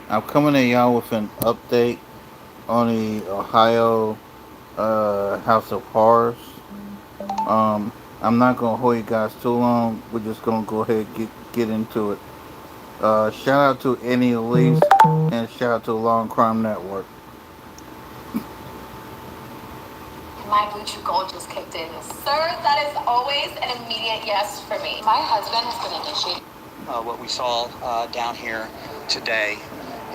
I'm coming to y'all with an update on the Ohio House of Horrors. I'm not gonna hold you guys too long. We're just gonna go ahead and get into it. Shout out to Annie Elise and shout out to Long Crime Network. My blue chew gold just kicked in. Sir, that is always an immediate yes for me. My husband has been initiated. What we saw down here today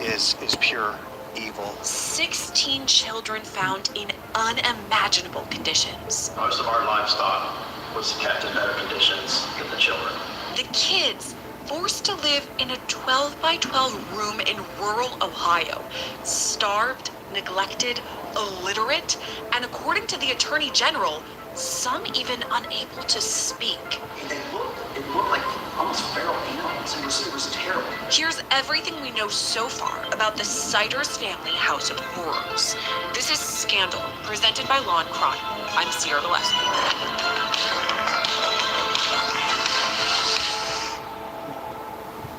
is pure evil. 16 children found in unimaginable conditions. Most of our livestock was kept in better conditions than the children. The kids forced to live in a 12 by 12 room in rural Ohio, starved, neglected, illiterate, and according to the Attorney General, some even unable to speak. It looked like almost feral animals. It was terrible. Here's everything we know so far about the Siders family House of Horrors. This is Scandal, presented by Law and Crime. I'm Sierra Gillespie.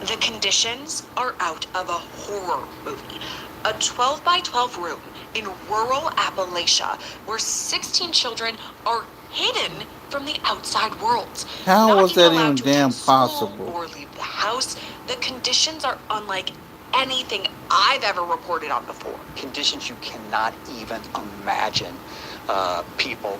The conditions are out of a horror movie. A 12 by 12 room in rural Appalachia where 16 children are hidden from the outside world. How Not was even that allowed even to attend damn school possible? or leave the house. The conditions are unlike anything I've ever reported on before. Conditions you cannot even imagine people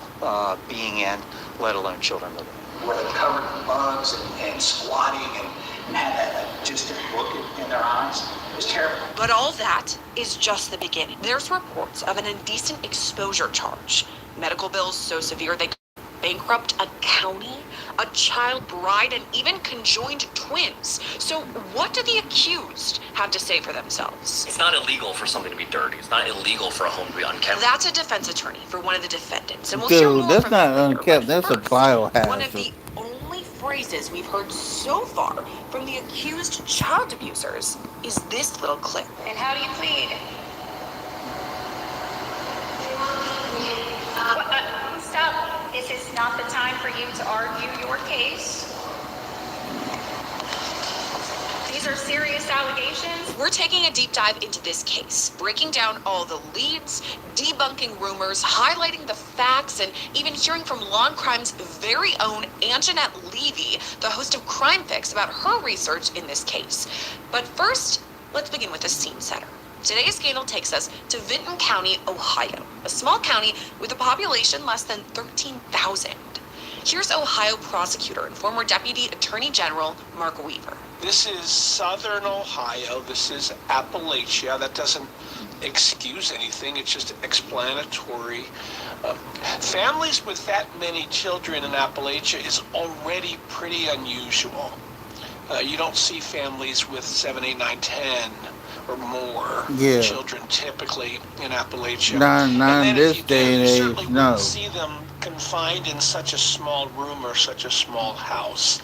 being in, let alone children living in. Where they're covered in bugs and squatting and had that distant look in their eyes. It was terrible. But all that is just the beginning. There's reports of an indecent exposure charge. Medical bills so severe they could bankrupt a county, a child bride, and even conjoined twins. So what do the accused have to say for themselves? It's not illegal for something to be dirty. It's not illegal for a home to be unkept. That's a defense attorney for one of the defendants, and we'll hear Dude, more that's from him not later. unkept. But That's a first, one of biohazard. the only phrases we've heard so far from the accused child abusers is this little clip. And how do you plead? Stop. This is not the time for you to argue your case. These are serious allegations. We're taking a deep dive into this case, breaking down all the leads, debunking rumors, highlighting the facts, and even hearing from Law and Crime's very own Anjanette Levy, the host of Crime Fix, about her research in this case. But first, let's begin with a scene setter. Today's scandal takes us to Vinton County, Ohio, a small county with a population less than 13,000. Here's Ohio prosecutor and former Deputy Attorney General Mark Weaver. This is southern Ohio. This is Appalachia. That doesn't excuse anything. It's just explanatory. Families with that many children in Appalachia is already pretty unusual. You don't see families with 7, 8, 9, 10 or more children typically in Appalachia. Not in And then if this you do, day and you age, certainly no. wouldn't see them confined in such a small room or such a small house.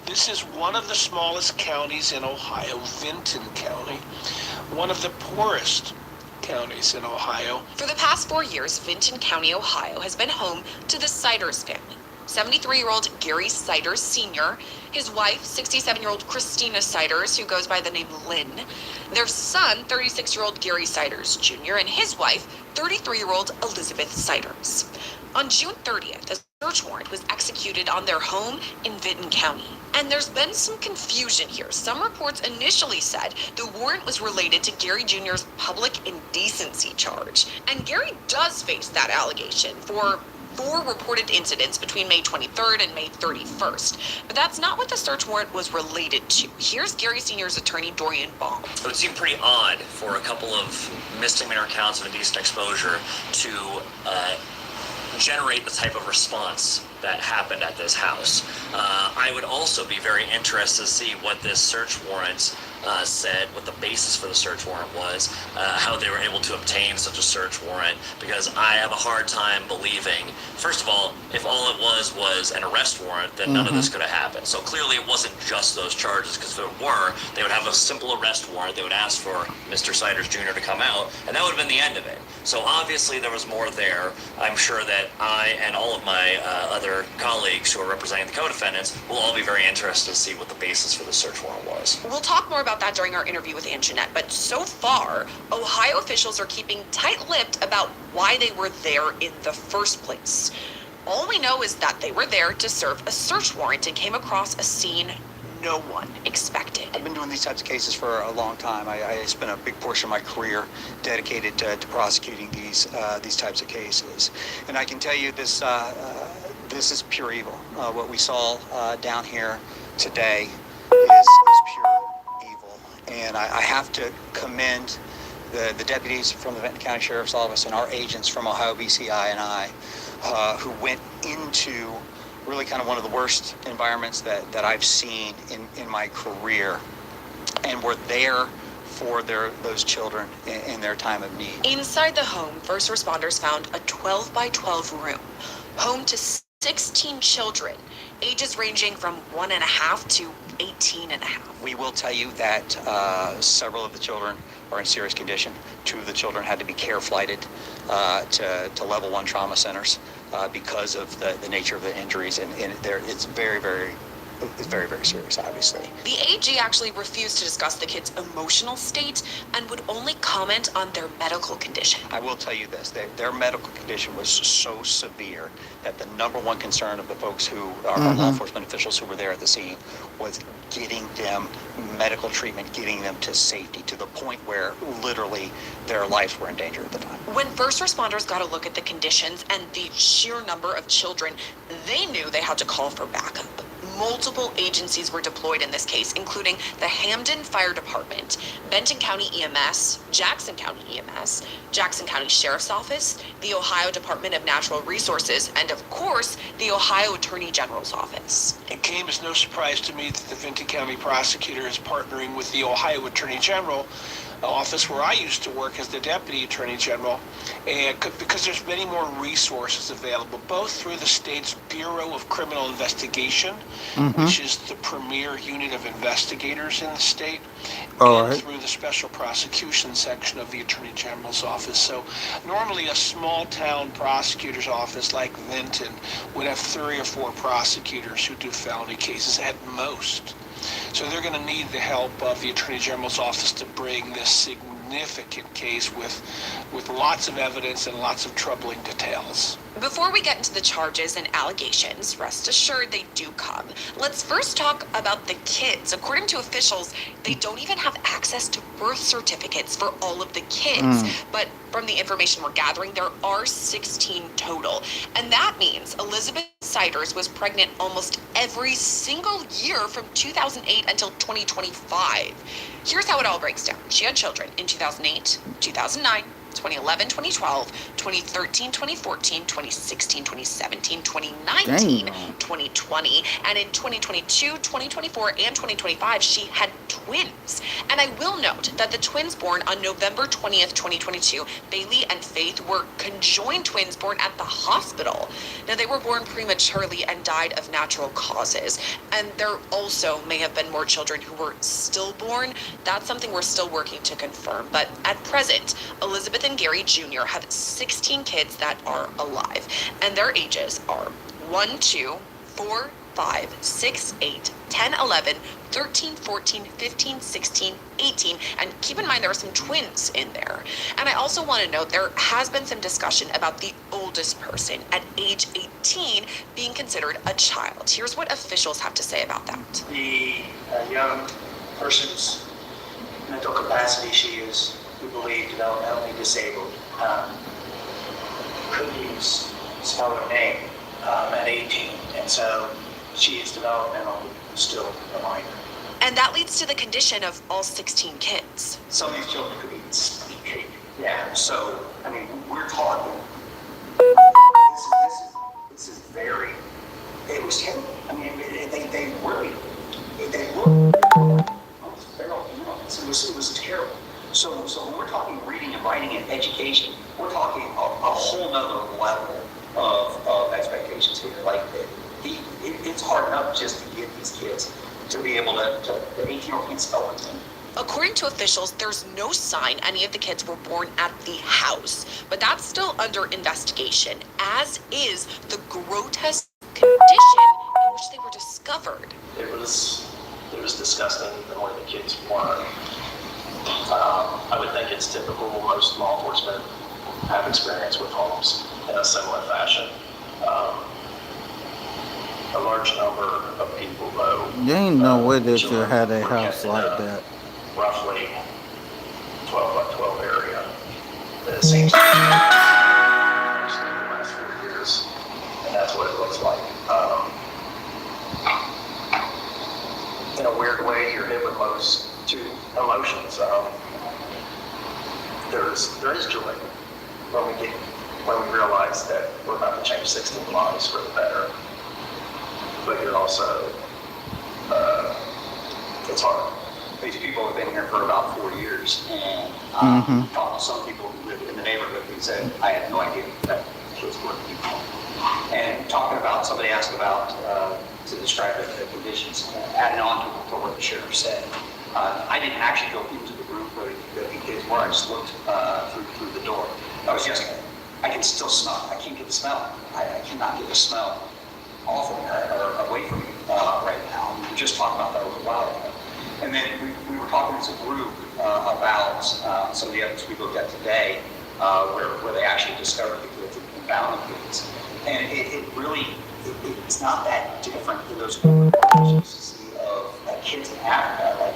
This is one of the smallest counties in Ohio, Vinton County, one of the poorest counties in Ohio. For the past 4 years, Vinton County, Ohio has been home to the Siders family. 73-year-old Gary Siders Sr., his wife, 67-year-old Christina Siders, who goes by the name Lynn, their son, 36-year-old Gary Siders Jr., and his wife, 33-year-old Elizabeth Siders. On June 30th, a search warrant was executed on their home in Vinton County. And there's been some confusion here. Some reports initially said the warrant was related to Gary Jr.'s public indecency charge. And Gary does face that allegation for 4 reported incidents between May 23rd and May 31st. But that's not what the search warrant was related to. Here's Gary Sr.'s attorney, Dorian Baum. It would seem pretty odd for a couple of misdemeanor counts of indecent exposure to generate the type of response that happened at this house. I would also be very interested to see what this search warrant said, what the basis for the search warrant was, how they were able to obtain such a search warrant, because I have a hard time believing, first of all, if all it was an arrest warrant, then none of this could have happened. So clearly it wasn't just those charges, because if it were, they would have a simple arrest warrant, they would ask for Mr. Siders Jr. to come out, and that would have been the end of it. So obviously there was more there. I'm sure that I and all of my other colleagues who are representing the co-defendants will all be very interested to see what the basis for the search warrant was. We'll talk more about about that during our interview with Ann Jeanette, but so far, Ohio officials are keeping tight-lipped about why they were there in the first place. All we know is that they were there to serve a search warrant and came across a scene no one expected. I've been doing these types of cases for a long time. I spent a big portion of my career dedicated to prosecuting these types of cases, and I can tell you this is pure evil. What we saw down here today is pure evil, and I have to commend the deputies from the Benton County Sheriff's Office and our agents from Ohio BCI and I, who went into really kind of one of the worst environments that I've seen in my career, and were there for those children in their time of need. Inside the home, first responders found a 12 by 12 room, home to 16 children, ages ranging from 1.5 to 18.5. We will tell you that several of the children are in serious condition. 2 of the children had to be care flighted to level 1 trauma centers because of the nature of the injuries, and it's very, very serious, obviously. The AG actually refused to discuss the kids' emotional state and would only comment on their medical condition. I will tell you this, their medical condition was so severe that the number one concern of the folks who are law enforcement officials who were there at the scene was getting them medical treatment, getting them to safety, to the point where literally their lives were in danger at the time. When first responders got a look at the conditions and the sheer number of children, they knew they had to call for backup. Multiple agencies were deployed in this case, including the Hamden Fire Department, Benton County EMS, Jackson County EMS, Jackson County Sheriff's Office, the Ohio Department of Natural Resources, and of course, the Ohio Attorney General's Office. It came as no surprise to me that the Vinton County prosecutor is partnering with the Ohio Attorney General office, where I used to work as the Deputy Attorney General, and because there's many more resources available, both through the state's Bureau of Criminal Investigation, which is the premier unit of investigators in the state, and through the Special Prosecution Section of the Attorney General's office. So normally a small town prosecutor's office like Vinton would have 3 or 4 prosecutors who do felony cases at most. So they're going to need the help of the Attorney General's office to bring this significant case with lots of evidence and lots of troubling details. Before we get into the charges and allegations, rest assured they do come. Let's first talk about the kids. According to officials, they don't even have access to birth certificates for all of the kids. But from the information we're gathering, there are 16 total. And that means Elizabeth Siders was pregnant almost every single year from 2008 until 2025. Here's how it all breaks down. She had children in 2008, 2009, 2011, 2012, 2013, 2014, 2016, 2017, 2019, 2020, and in 2022, 2024, and 2025, she had twins. And I will note that the twins born on November 20th, 2022, Bailey and Faith, were conjoined twins born at the hospital. Now, they were born prematurely and died of natural causes. And there also may have been more children who were stillborn. That's something we're still working to confirm. But at present, Elizabeth and Gary Jr. have 16 kids that are alive, and their ages are 1, 2, 4, 5, 6, 8, 10, 11, 13, 14, 15, 16, 18, and keep in mind there are some twins in there. And I also want to note there has been some discussion about the oldest person at age 18 being considered a child. Here's what officials have to say about that. The young person's mental capacity, she is, we believe, developmentally disabled. Couldn't spell her name at 18, and so she is developmentally still a minor. And that leads to the condition of all 16 kids. Some of these children could even speak. Yeah, so, I mean, we're talking, this is very, it was terrible. I mean, they really, they looked almost feral. It was terrible. So when we're talking reading and writing and education, we're talking a whole nother level of expectations here. Like, it's hard enough just to get these kids to be able to the 18-year-old can't spell it. According to officials, there's no sign any of the kids were born at the house, but that's still under investigation, as is the grotesque condition in which they were discovered. It was It was disgusting the way the kids were. I would think it's typical. Most law enforcement have experience with homes in a similar fashion. A large number of people, though. There ain't no way that you children had a were house kept in like a that. Roughly 12 by 12 area. It seems to be the last 4 years, and that's what it looks like. In a weird way, you're hit with those two emotions. There is joy when we realize that we're about to change 16 lives for the better. But you're also, it's hard. These people have been here for about 4 years, and talked to some people who live in the neighborhood who said, I had no idea that kids were people. And talking about, somebody asked about, to describe the conditions, adding on to what the sheriff said. I didn't actually go into the room where the kids were. I just looked through the door. I can still smell. I can't get the smell. I cannot get the smell off of me or away from me right now. We were just talking about that a little while ago. And then we were talking as a group about some of the evidence we looked at today, where they actually discovered the kids and found the kids. And it really, it's not that different than those pictures you see of kids in Africa, like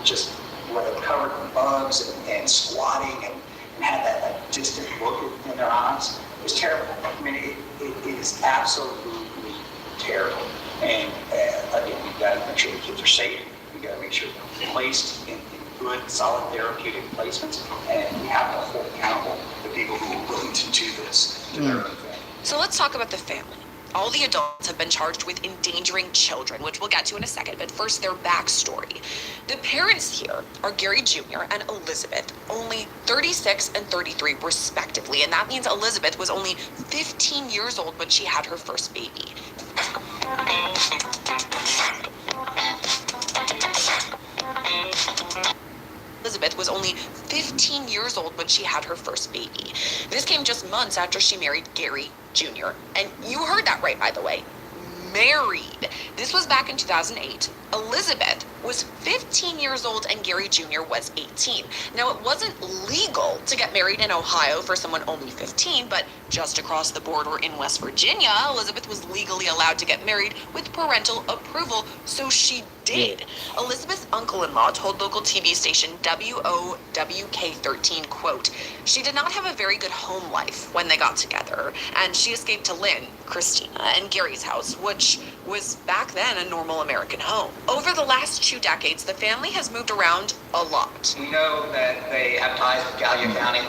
just where they're covered in bugs and squatting and had that distant look in their eyes. It was terrible. I mean, it is absolutely terrible. And again, we've got to make sure the kids are safe. We've got to make sure they're placed in good, solid therapeutic placements. And we have to hold accountable the people who are willing to do this to their own family. So let's talk about the family. All the adults have been charged with endangering children, which we'll get to in a second, but first their backstory. The parents here are Gary Jr. and Elizabeth, only 36 and 33 respectively, and that means Elizabeth was only 15 years old when she had her first baby. Elizabeth was only 15 years old when she had her first baby. This came just months after she married Gary Jr. And you heard that right, by the way. Married. This was back in 2008. Elizabeth was 15 years old and Gary Jr. was 18. Now, it wasn't legal to get married in Ohio for someone only 15, but just across the border in West Virginia, Elizabeth was legally allowed to get married with parental approval, so she did. Elizabeth's uncle-in-law told local TV station WOWK13, quote, she did not have a very good home life when they got together, and she escaped to Lynn, Christina, and Gary's house, which was back then a normal American home. Over the last 2 decades, the family has moved around a lot. We know that they have ties with Gallia County.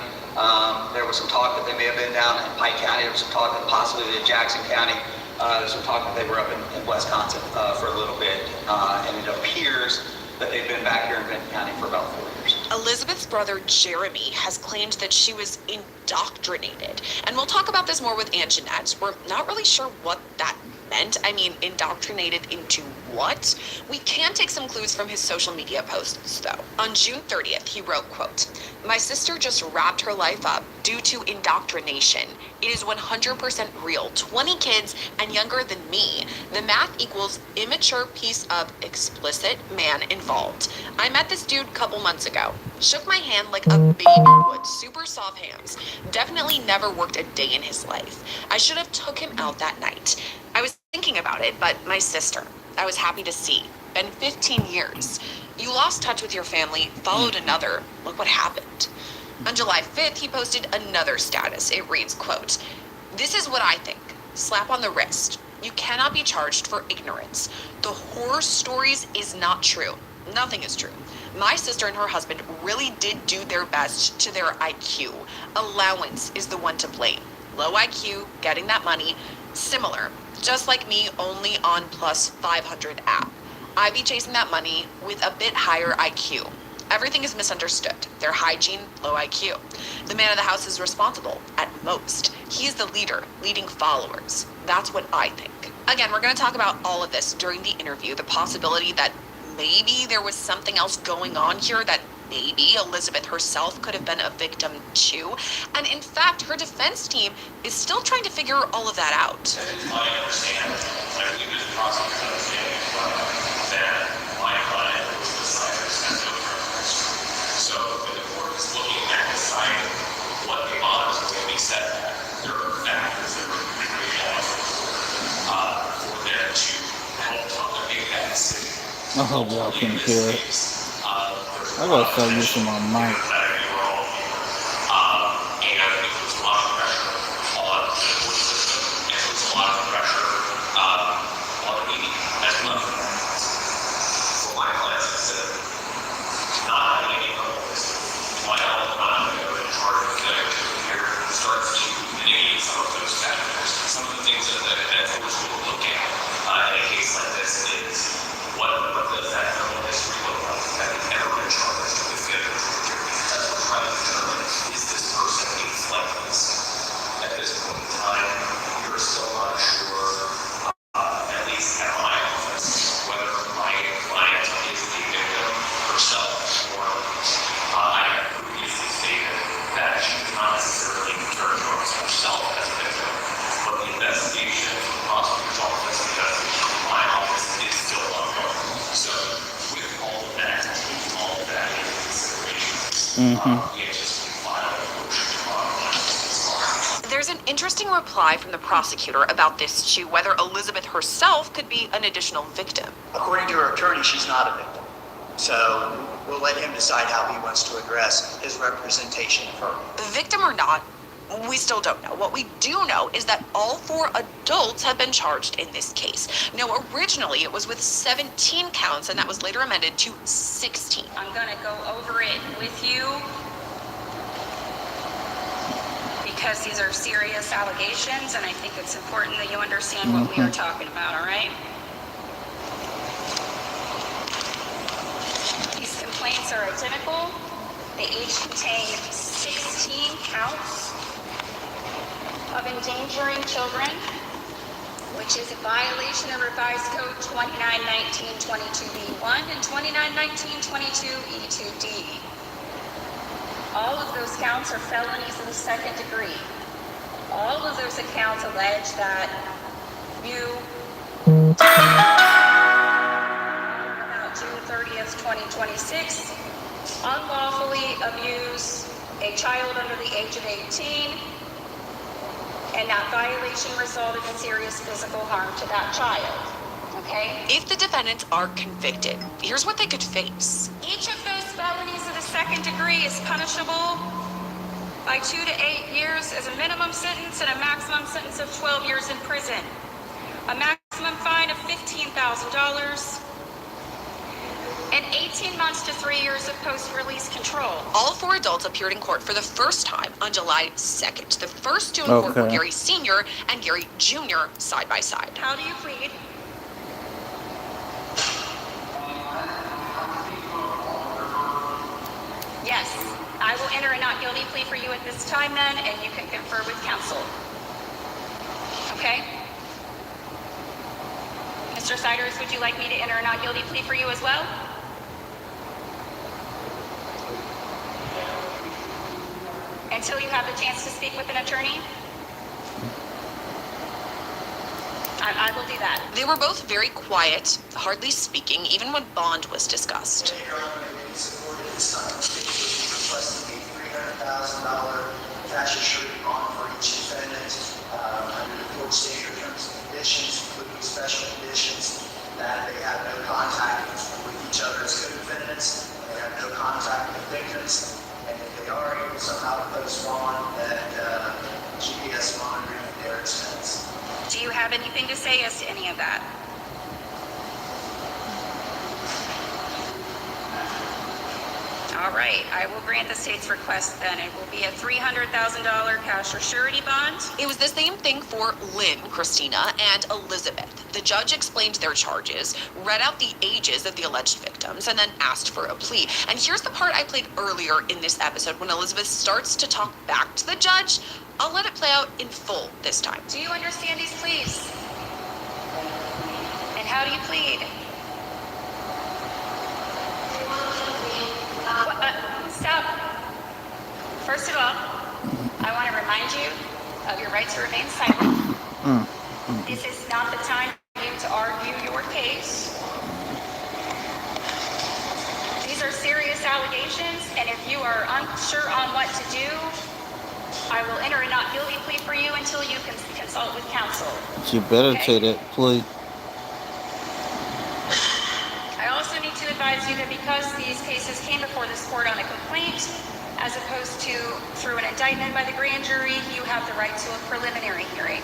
There was some talk that they may have been down in Pike County. There was some talk that possibly in Jackson County. There's some talk that they were up in Wisconsin for a little bit. And it appears that they've been back here in Benton County for about 4 years. Elizabeth's brother Jeremy has claimed that she was indoctrinated. And we'll talk about this more with Aunt Jeanette. We're not really sure what that meant. I mean, indoctrinated into what? We can take some clues from his social media posts, though. On June 30th, he wrote, quote, my sister just wrapped her life up due to indoctrination. It is 100% real. 20 kids and younger than me. The math equals immature piece of explicit man involved. I met this dude a couple months ago. Shook my hand like a baby would. Super soft hands. Definitely never worked a day in his life. I should have took him out that night. I was thinking about it, but my sister, I was happy to see. Been 15 years. You lost touch with your family, followed another. Look what happened. On July 5th, he posted another status. It reads, quote, this is what I think. Slap on the wrist. You cannot be charged for ignorance. The horror stories is not true. Nothing is true. My sister and her husband really did do their best to their IQ. Allowance is the one to blame. Low IQ, getting that money, similar. Just like me, only on plus 500 app. I be chasing that money with a bit higher IQ. Everything is misunderstood. Their hygiene, low IQ. The man of the house is responsible, at most. He is the leader, leading followers. That's what I think. Again, we're going to talk about all of this during the interview. The possibility that maybe there was something else going on here, that maybe Elizabeth herself could have been a victim too. And in fact, her defense team is still trying to figure all of that out. It's my understanding, I believe this prosecutor understanding that my I hope y'all can hear it. I gotta start using my mic. There's an interesting reply from the prosecutor about this issue, whether Elizabeth herself could be an additional victim. According to her attorney, she's not a victim. So we'll let him decide how he wants to address his representation of her. Victim or not, we still don't know. What we do know is that all 4 adults have been charged in this case. Now, originally it was with 17 counts, and that was later amended to 16. I'm going to go over it with you because these are serious allegations, and I think it's important that you understand what we are talking about, all right? These complaints are identical. They each contain 16 counts of endangering children, which is a violation of Revised Code 2919-22B1 and 2919-22E2D. All of those counts are felonies in the second degree. All of those accounts allege that you, about June 30th, 2026, unlawfully abuse a child under the age of 18, and that violation resulted in serious physical harm to that child. Okay? If the defendants are convicted, here's what they could face. Each of those felonies of the second degree is punishable by 2 to 8 years as a minimum sentence and a maximum sentence of 12 years in prison. A maximum fine of $15,000 and 18 months to 3 years of post-release control. All 4 adults appeared in court for the first time on July 2nd. The first 2 in court were Gary Sr. and Gary Jr. side by side. How do you plead? Yes, I will enter a not guilty plea for you at this time then, and you can confer with counsel. Okay? Mr. Siders, would you like me to enter a not guilty plea for you as well? Until you have the chance to speak with an attorney? I will do that. They were both very quiet, hardly speaking, even when bond was discussed. Your Honor, in support of this conversation, requesting a $300,000 cash assured bond for each defendant under the court standard terms and conditions, including special conditions that they have no contact with each other as co-defendants, they have no contact with victims, and if they are able somehow to post bond, that GPS monitoring at their expense. Do you have anything to say as to any of that? All right, I will grant the state's request then. It will be a $300,000 cash or surety bond. It was the same thing for Lynn, Christina, and Elizabeth. The judge explained their charges, read out the ages of the alleged victims, and then asked for a plea. And here's the part I played earlier in this episode when Elizabeth starts to talk back to the judge. I'll let it play out in full this time. Do you understand these pleas? And how do you plead? Stop. First of all, I want to remind you of your right to remain silent. This is not the time for you to argue your case. These are serious allegations, and if you are unsure on what to do, I will enter a not guilty plea for you until you can consult with counsel. She better take that plea. I because these cases came before this court on a complaint, as opposed to through an indictment by the grand jury, you have the right to a preliminary hearing.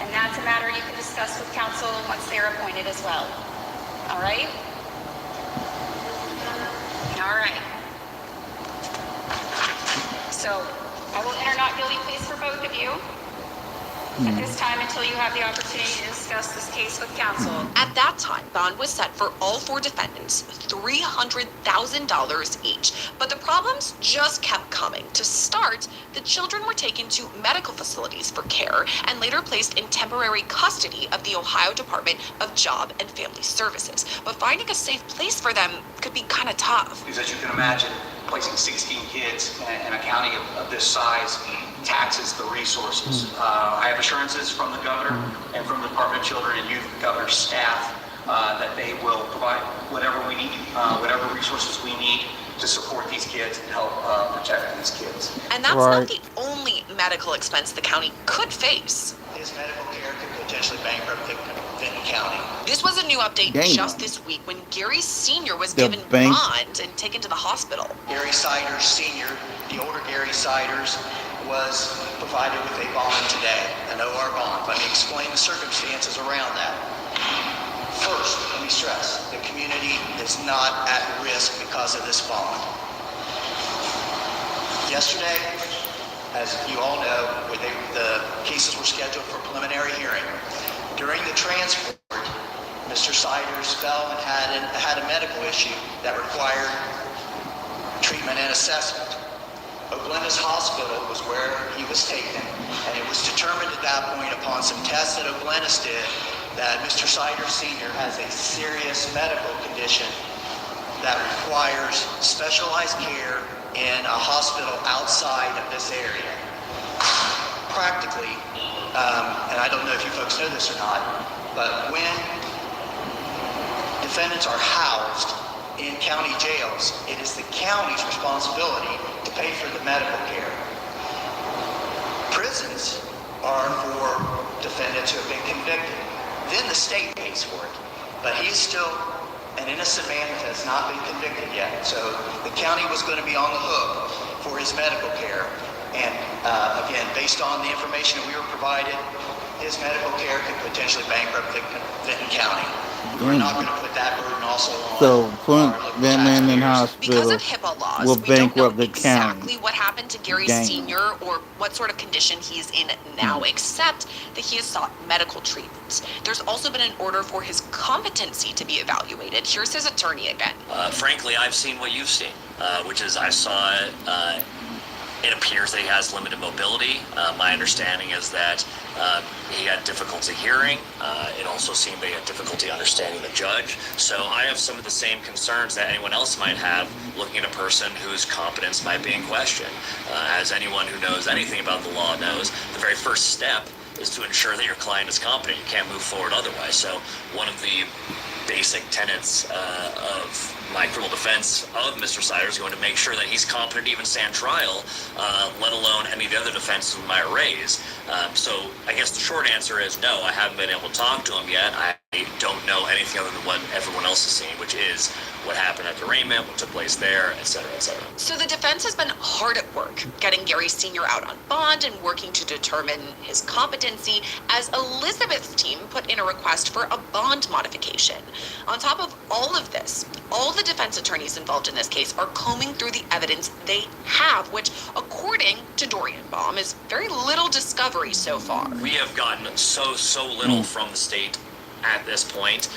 And that's a matter you can discuss with counsel once they're appointed as well. All right? All right. So I will enter not guilty pleas for both of you at this time until you have the opportunity to discuss this case with counsel. At that time, bond was set for all four defendants, $300,000 each. But the problems just kept coming. To start, the children were taken to medical facilities for care and later placed in temporary custody of the Ohio Department of Job and Family Services. But finding a safe place for them could be kind of tough. Because as you can imagine, placing 16 kids in a county of this size taxes the resources. I have assurances from the governor and from the Department of Children and Youth Governor's staff that they will provide whatever we need, whatever resources we need to support these kids and help protect these kids. And that's not the only medical expense the county could face. His medical care could potentially bankrupt Vinton County. This was a new update just this week when Gary Sr. was given bond and taken to the hospital. Gary Siders Sr., the older Gary Siders, was provided with a bond today, an OR bond. Let me explain the circumstances around that. First, let me stress, the community is not at risk because of this bond. Yesterday, as you all know, the cases were scheduled for preliminary hearing. During the transport, Mr. Siders fell and had a medical issue that required treatment and assessment. O'Glennis Hospital was where he was taken, and it was determined at that point upon some tests that O'Glennis did that Mr. Siders Sr. has a serious medical condition that requires specialized care in a hospital outside of this area. Practically, and I don't know if you folks know this or not, but when defendants are housed in county jails, it is the county's responsibility to pay for the medical care. Prisons are for defendants who have been convicted. Then the state pays for it. But he is still an innocent man that has not been convicted yet. So the county was going to be on the hook for his medical care. And again, based on the information that we were provided, his medical care could potentially bankrupt Vinton County. We're not going to put that burden also on. So put that man in hospital because of HIPAA laws, will we don't know bankrupt the county. exactly what happened to Gary Sr. or what sort of condition he's in now, except that he has sought medical treatment. There's also been an order for his competency to be evaluated. Here's his attorney again. Frankly, I've seen what you've seen, which is I saw it appears that he has limited mobility. My understanding is that he had difficulty hearing. It also seemed that he had difficulty understanding the judge. So I have some of the same concerns that anyone else might have looking at a person whose competence might be in question. As anyone who knows anything about the law knows, the very first step is to ensure that your client is competent. You can't move forward otherwise. So one of the basic tenets of my criminal defense of Mr. Siders is going to make sure that he's competent to even stand trial, let alone any of the other defenses we might raise. So I guess the short answer is no, I haven't been able to talk to him yet. I don't know anything other than what everyone else is seeing, which is what happened at the arraignment, what took place there, et cetera, et cetera. So the defense has been hard at work getting Gary Sr. out on bond and working to determine his competency as Elizabeth's team put in a request for a bond modification. On top of all of this, all the defense attorneys involved in this case are combing through the evidence they have, which, according to Dorian Baum, is very little discovery so far. We have gotten so little from the state at this point.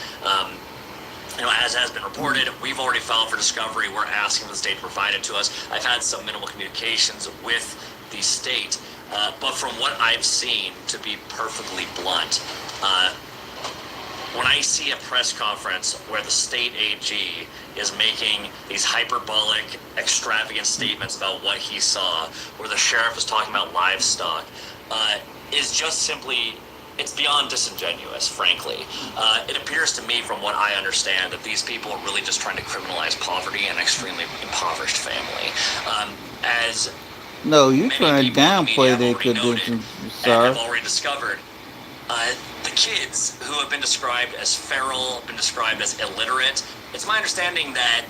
As has been reported, we've already filed for discovery. We're asking the state to provide it to us. I've had some minimal communications with the state, but from what I've seen, to be perfectly blunt, when I see a press conference where the state AG is making these hyperbolic, extravagant statements about what he saw, where the sheriff is talking about livestock, is just simply, it's beyond disingenuous, frankly. It appears to me, from what I understand, that these people are really just trying to criminalize poverty and an extremely impoverished family. No, you trying to downplay their conditions, sir. I've already discovered the kids who have been described as feral, been described as illiterate. It's my understanding that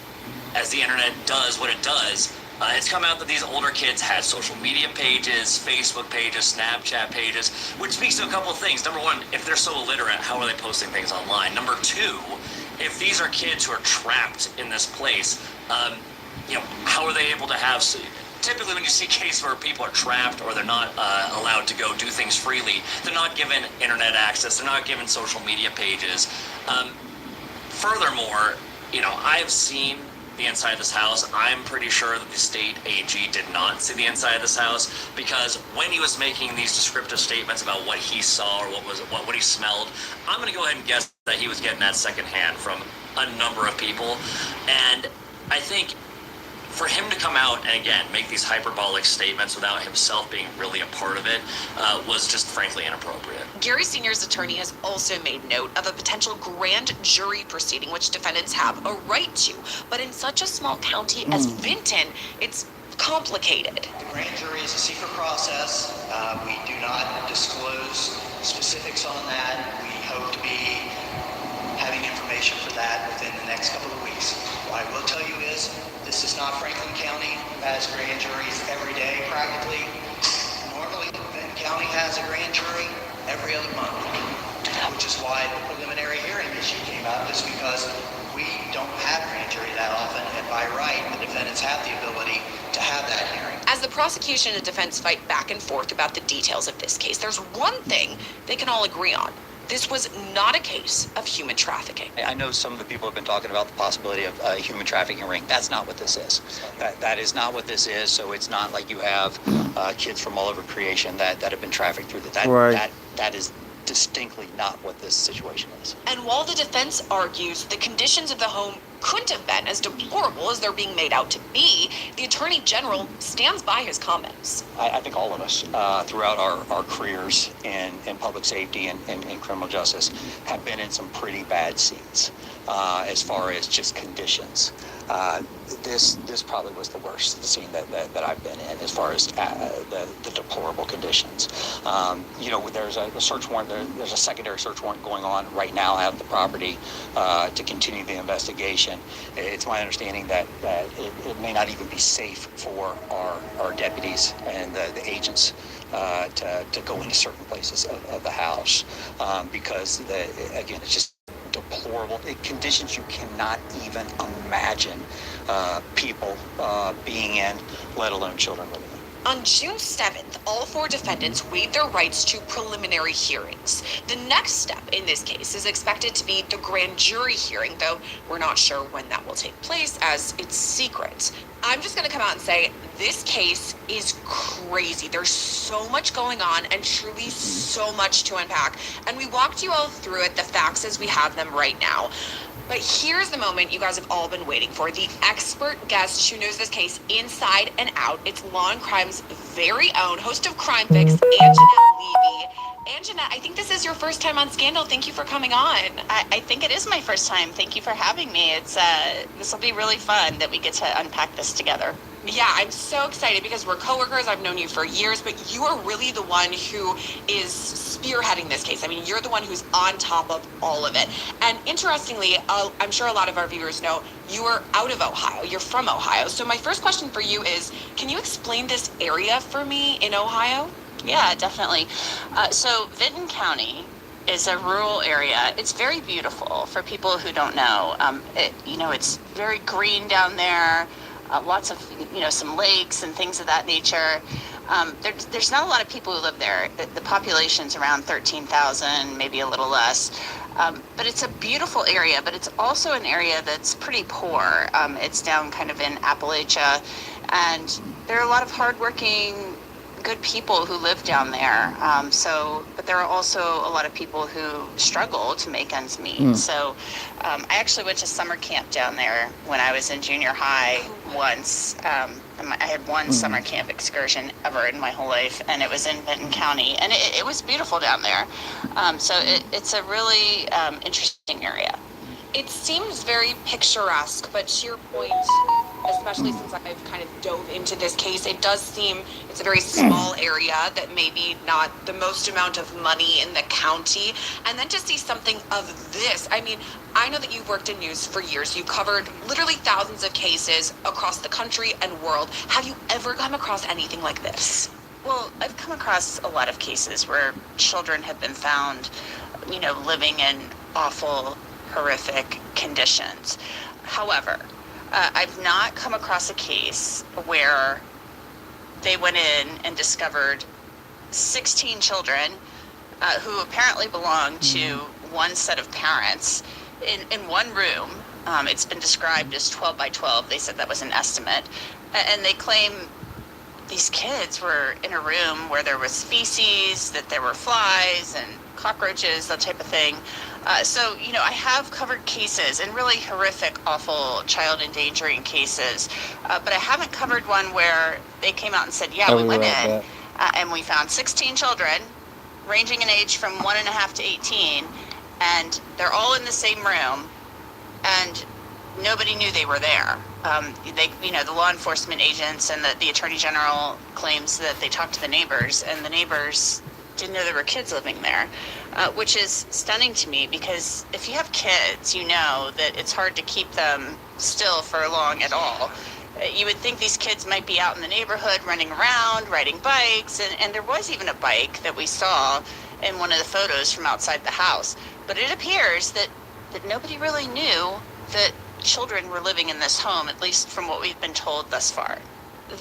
as the internet does what it does, it's come out that these older kids had social media pages, Facebook pages, Snapchat pages, which speaks to a couple of things. Number one, if they're so illiterate, how are they posting things online? Number two, if these are kids who are trapped in this place, how are they able to have... Typically, when you see cases where people are trapped or they're not allowed to go do things freely, they're not given internet access, they're not given social media pages. Furthermore, I've seen the inside of this house. I'm pretty sure that the state AG did not see the inside of this house, because when he was making these descriptive statements about what he saw or what he smelled, I'm going to go ahead and guess that he was getting that secondhand from a number of people. And I think for him to come out and again make these hyperbolic statements without himself being really a part of it was just frankly inappropriate. Gary Sr.'s attorney has also made note of a potential grand jury proceeding which defendants have a right to, but in such a small county as Vinton, it's complicated. The grand jury is a secret process. We do not disclose specifics on that. We hope to be having information for that within the next couple of weeks. What I will tell you is, this is not Franklin County has grand juries every day practically. Normally, Benton County has a grand jury every other month, which is why the preliminary hearing issue came out, is because we don't have grand jury that often, and by right, the defendants have the ability to have that hearing. As the prosecution and defense fight back and forth about the details of this case, there's one thing they can all agree on. This was not a case of human trafficking. I know some of the people have been talking about the possibility of a human trafficking ring. That's not what this is. That is not what this is. So it's not like you have kids from all over creation that have been trafficked through that is distinctly not what this situation is. And while the defense argues the conditions of the home couldn't have been as deplorable as they're being made out to be, the Attorney General stands by his comments. I think all of us throughout our careers in public safety and criminal justice have been in some pretty bad scenes as far as just conditions. This probably was the worst scene that I've been in as far as the deplorable conditions. There's a search warrant. There's a secondary search warrant going on right now at the property to continue the investigation. It's my understanding that it may not even be safe for our deputies and the agents to go into certain places of the house because again, it's just deplorable conditions you cannot even imagine people being in, let alone children living in. On June 7th, all four defendants waived their rights to preliminary hearings. The next step in this case is expected to be the grand jury hearing, though we're not sure when that will take place as it's secret. I'm just going to come out and say this case is crazy. There's so much going on and truly so much to unpack. And we walked you all through it, the facts as we have them right now. But here's the moment you guys have all been waiting for. The expert guest who knows this case inside and out. It's Law and Crime's very own host of Crime Fix, Anjanette Levy. Anjanette, I think this is your first time on Scandal. Thank you for coming on. I think it is my first time. Thank you for having me. This will be really fun that we get to unpack this together. Yeah, I'm so excited because we're coworkers. I've known you for years, but you are really the one who is spearheading this case. I mean, you're the one who's on top of all of it. And interestingly, I'm sure a lot of our viewers know you are out of Ohio. You're from Ohio. So my first question for you is, can you explain this area for me in Ohio? Yeah, definitely. So Vinton County is a rural area. It's very beautiful for people who don't know. It's very green down there. Lots of, some lakes and things of that nature. There's not a lot of people who live there. The population's around 13,000, maybe a little less. But it's a beautiful area, but it's also an area that's pretty poor. It's down kind of in Appalachia, and there are a lot of hardworking, good people who live down there. But there are also a lot of people who struggle to make ends meet. So I actually went to summer camp down there when I was in junior high once. I had one summer camp excursion ever in my whole life, and it was in Vinton County, and it was beautiful down there. So it's a really interesting area. It seems very picturesque, but to your point, especially since I've kind of dove into this case. It does seem it's a very small area that maybe not the most amount of money in the county. And then to see something of this, I mean, I know that you've worked in news for years. You've covered literally thousands of cases across the country and world. Have you ever come across anything like this? Well, I've come across a lot of cases where children have been found, living in awful, horrific conditions. However, I've not come across a case where they went in and discovered 16 children who apparently belong to one set of parents in one room. It's been described as 12 by 12. They said that was an estimate. And they claim these kids were in a room where there was feces, that there were flies and cockroaches, that type of thing. So, I have covered cases and really horrific, awful child endangering cases, but I haven't covered one where they came out and said, yeah, we went in and we found 16 children ranging in age from 1.5 to 18, and they're all in the same room, and nobody knew they were there. The law enforcement agents and the attorney general claims that they talked to the neighbors, and the neighbors didn't know there were kids living there, which is stunning to me, because if you have kids, you know that it's hard to keep them still for long at all. You would think these kids might be out in the neighborhood running around, riding bikes, and there was even a bike that we saw in one of the photos from outside the house. But it appears that nobody really knew that children were living in this home, at least from what we've been told thus far.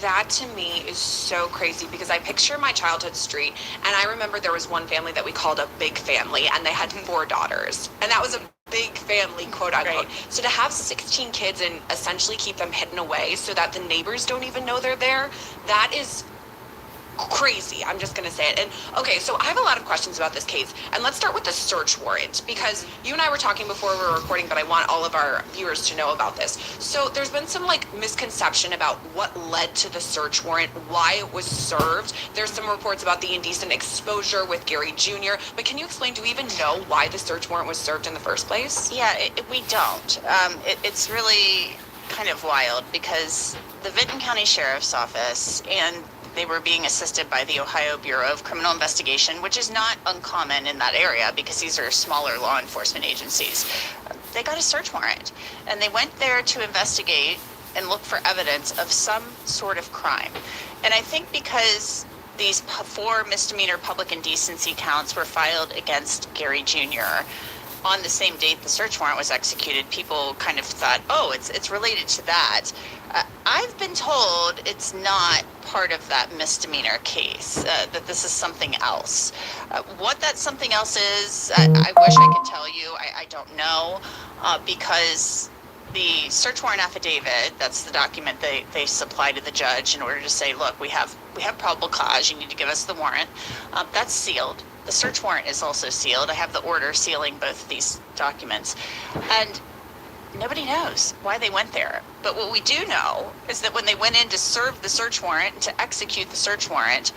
That to me is so crazy, because I picture my childhood street, and I remember there was one family that we called a big family, and they had 4 daughters, and that was a big family, quote unquote. Right. So to have 16 kids and essentially keep them hidden away so that the neighbors don't even know they're there, that is crazy. I'm just gonna say it. And okay, so I have a lot of questions about this case, and let's start with the search warrant, because you and I were talking before we were recording, but I want all of our viewers to know about this. So there's been some misconception about what led to the search warrant, why it was served. There's some reports about the indecent exposure with Gary Jr., but can you explain, do we even know why the search warrant was served in the first place? Yeah, we don't. It's really kind of wild, because the Vinton County Sheriff's Office, and they were being assisted by the Ohio Bureau of Criminal Investigation, which is not uncommon in that area because these are smaller law enforcement agencies. They got a search warrant, and they went there to investigate and look for evidence of some sort of crime. And I think because these 4 misdemeanor public indecency counts were filed against Gary Jr. on the same date the search warrant was executed, people kind of thought, oh, it's related to that. I've been told it's not part of that misdemeanor case, that this is something else. What that something else is, I wish I could tell you. I don't know, because the search warrant affidavit, that's the document they supply to the judge in order to say, look, we have probable cause, you need to give us the warrant. That's sealed. The search warrant is also sealed. I have the order sealing both of these documents. And nobody knows why they went there. But what we do know is that when they went in to serve the search warrant, to execute the search warrant,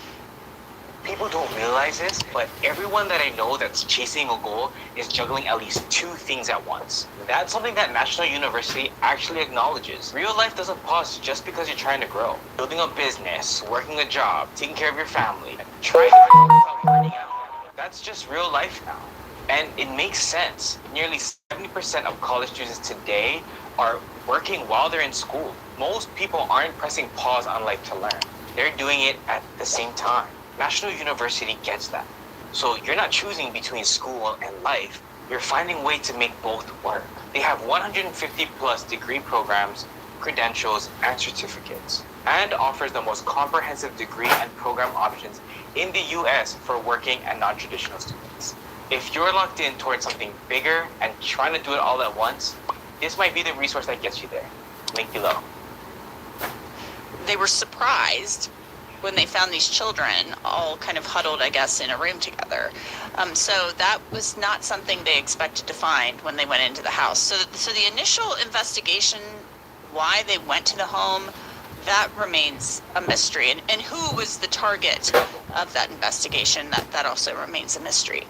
people don't realize this, but everyone that I know that's chasing a goal is juggling at least 2 things at once. That's something that National University actually acknowledges. Real life doesn't pause just because you're trying to grow. Building a business, working a job, taking care of your family, trying to without burning out. That's just real life now. And it makes sense. Nearly 70% of college students today are working while they're in school. Most people aren't pressing pause on life to learn. They're doing it at the same time. National University gets that. So you're not choosing between school and life. You're finding a way to make both work. They have 150 plus degree programs, credentials, and certificates, and offers the most comprehensive degree and program options in the US for working and non-traditional students. If you're locked in towards something bigger and trying to do it all at once, this might be the resource that gets you there. Link below. They were surprised when they found these children all kind of huddled, I guess, in a room together. So that was not something they expected to find when they went into the house. So the initial investigation, why they went to the home, that remains a mystery. And who was the target of that investigation, that also remains a mystery.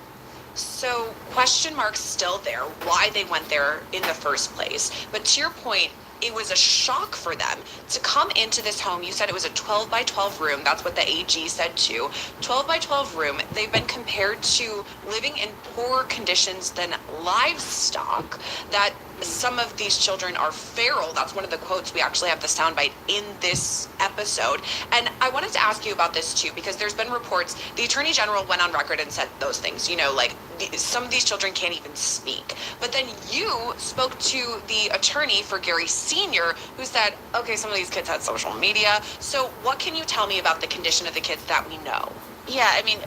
So question marks still there, why they went there in the first place. But to your point, it was a shock for them to come into this home. You said it was a 12 by 12 room. That's what the AG said too. 12 by 12 room. They've been compared to living in poorer conditions than livestock, that some of these children are feral. That's one of the quotes. We actually have the soundbite in this episode. And I wanted to ask you about this too, because there's been reports, the Attorney General went on record and said those things, you know, like some of these children can't even speak. But then you spoke to the attorney for Gary Sr., who said, okay, some of these kids had social media. So what can you tell me about the condition of the kids that we know? Yeah, I mean,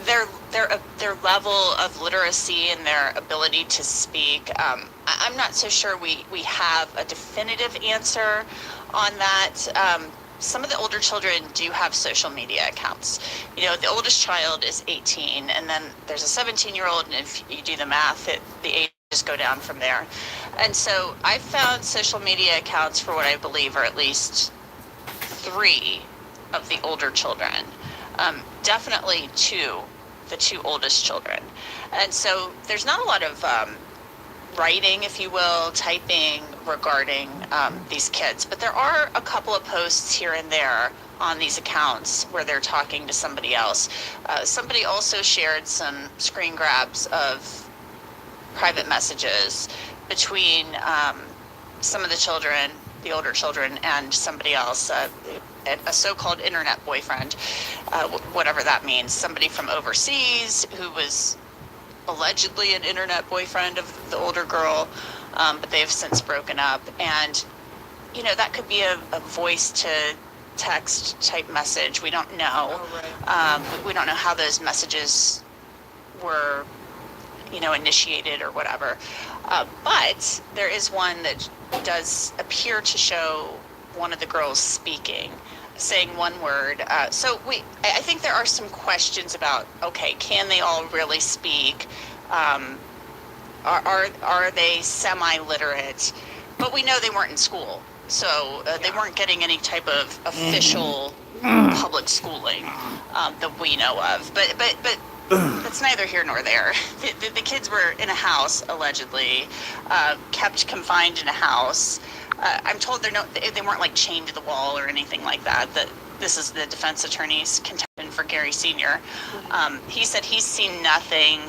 their level of literacy and their ability to speak. I'm not so sure we have a definitive answer on that. Some of the older children do have social media accounts. You know, the oldest child is 18, and then there's a 17-year-old, and if you do the math, the ages go down from there. And so I found social media accounts for what I believe are at least 3 of the older children. Definitely the 2 oldest children. And so there's not a lot of writing, if you will, typing regarding these kids. But there are a couple of posts here and there on these accounts where they're talking to somebody else. Somebody also shared some screen grabs of private messages between some of the children, the older children, and somebody else, a so-called internet boyfriend, whatever that means, somebody from overseas who was allegedly an internet boyfriend of the older girl, but they have since broken up. And, you know, that could be a voice to text type message. We don't know. We don't know how those messages were, you know, initiated or whatever. But there is one that does appear to show one of the girls speaking, saying one word. So I think there are some questions about, okay, can they all really speak? Are they semi-literate? But we know they weren't in school, so they weren't getting any type of official public schooling that we know of. But that's neither here nor there. The kids were in a house, allegedly, kept confined in a house. I'm told they weren't like chained to the wall or anything like that. This is the defense attorney's contention for Gary Sr. He said he's seen nothing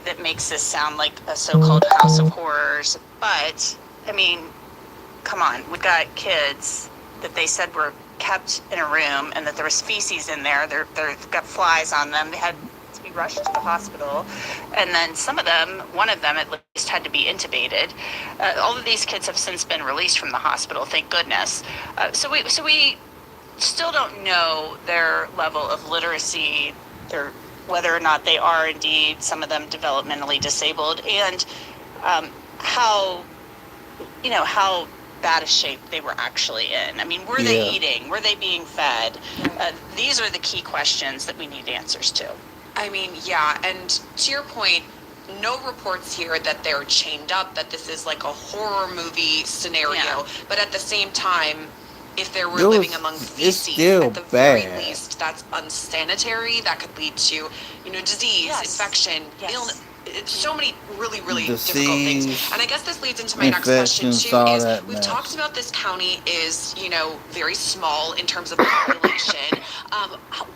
that makes this sound like a so-called house of horrors. But, I mean, come on. We've got kids that they said were kept in a room and that there was feces in there. They've got flies on them. They had to be rushed to the hospital. And then some of them, one of them at least, had to be intubated. All of these kids have since been released from the hospital, thank goodness. So we still don't know their level of literacy, whether or not they are indeed, some of them developmentally disabled, and how bad a shape they were actually in. I mean, were they eating? Were they being fed? These are the key questions that we need answers to. I mean, yeah, and to your point, no reports here that they're chained up, that this is like a horror movie scenario. Yeah. But at the same time, if they were living among feces, at the very least, that's unsanitary. That could lead to, disease, infection, illness. So many really, really difficult things. And I guess this leads into my next question too, is we've talked about this county is, very small in terms of population.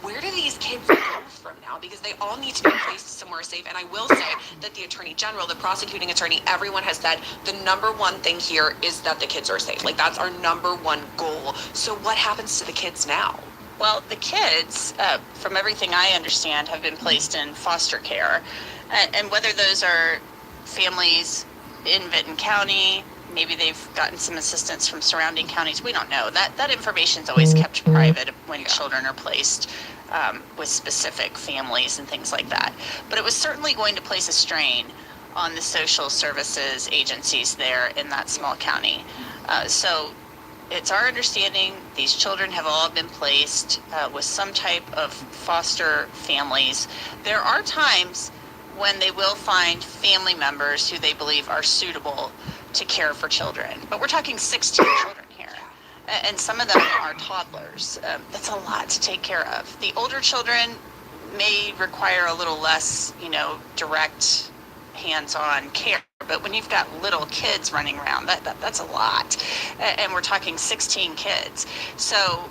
Where do these kids go from now? Because they all need to be placed somewhere safe. And I will say that the Attorney General, the prosecuting attorney, everyone has said the number one thing here is that the kids are safe. Like, that's our number one goal. So what happens to the kids now? Well, the kids, from everything I understand, have been placed in foster care. And whether those are families in Vinton County, maybe they've gotten some assistance from surrounding counties, we don't know. That information is always kept private when children are placed with specific families and things like that. But it was certainly going to place a strain on the social services agencies there in that small county. So it's our understanding these children have all been placed with some type of foster families. There are times when they will find family members who they believe are suitable to care for children. But we're talking 16 children here. And some of them are toddlers. That's a lot to take care of. The older children may require a little less, direct hands-on care. But when you've got little kids running around, that's a lot. And we're talking 16 kids. So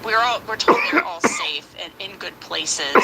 we're told they're all safe and in good places.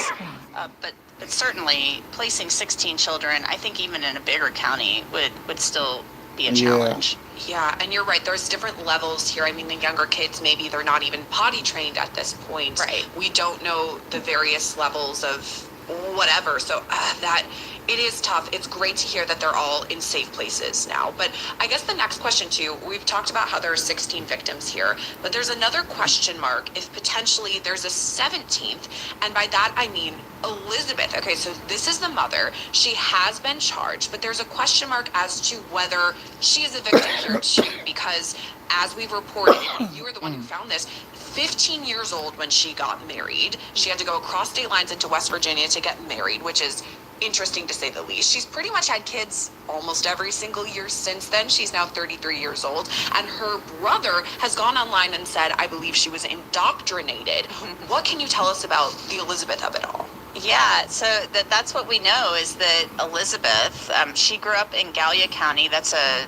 But certainly placing 16 children, I think even in a bigger county would still be a challenge. Yeah, and you're right. There's different levels here. I mean, the younger kids, maybe they're not even potty trained at this point. Right. We don't know the various levels of whatever. So that it is tough. It's great to hear that they're all in safe places now. But I guess the next question too, we've talked about how there are 16 victims here, but there's another question mark if potentially there's a 17th. And by that, I mean Elizabeth. Okay, so this is the mother. She has been charged, but there's a question mark as to whether she is a victim here too, because as we've reported, you were the one who found this, 15 years old when she got married. She had to go across state lines into West Virginia to get married, which is interesting to say the least. She's pretty much had kids almost every single year since then. She's now 33 years old, and her brother has gone online and said, I believe she was indoctrinated. What can you tell us about the Elizabeth of it all? Yeah, so that's what we know is that Elizabeth, she grew up in Gallia County. That's a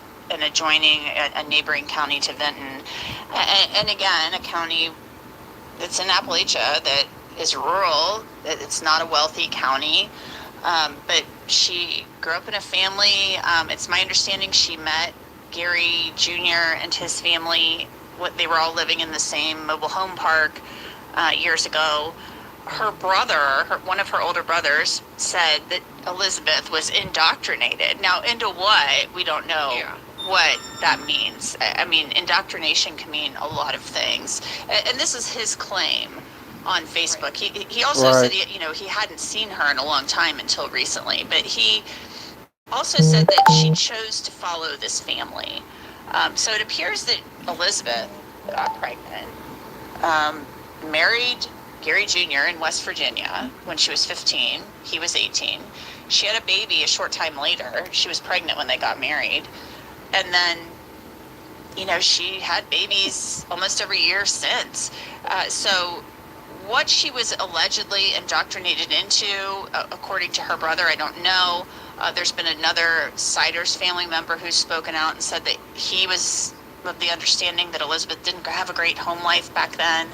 neighboring county to Vinton. And again, a county that's in Appalachia that is rural. It's not a wealthy county. But she grew up in a family. It's my understanding she met Gary Jr. and his family. They were all living in the same mobile home park years ago. Her brother, one of her older brothers, said that Elizabeth was indoctrinated. Now, into what? We don't know what that means. I mean, indoctrination can mean a lot of things. And this is his claim on Facebook. He also said he hadn't seen her in a long time until recently, but he also said that she chose to follow this family. So it appears that Elizabeth got pregnant, married Gary Jr. in West Virginia when she was 15. He was 18. She had a baby a short time later. She was pregnant when they got married. And then, she had babies almost every year since. So what she was allegedly indoctrinated into, according to her brother, I don't know. There's been another Siders family member who's spoken out and said that he was of the understanding that Elizabeth didn't have a great home life back then.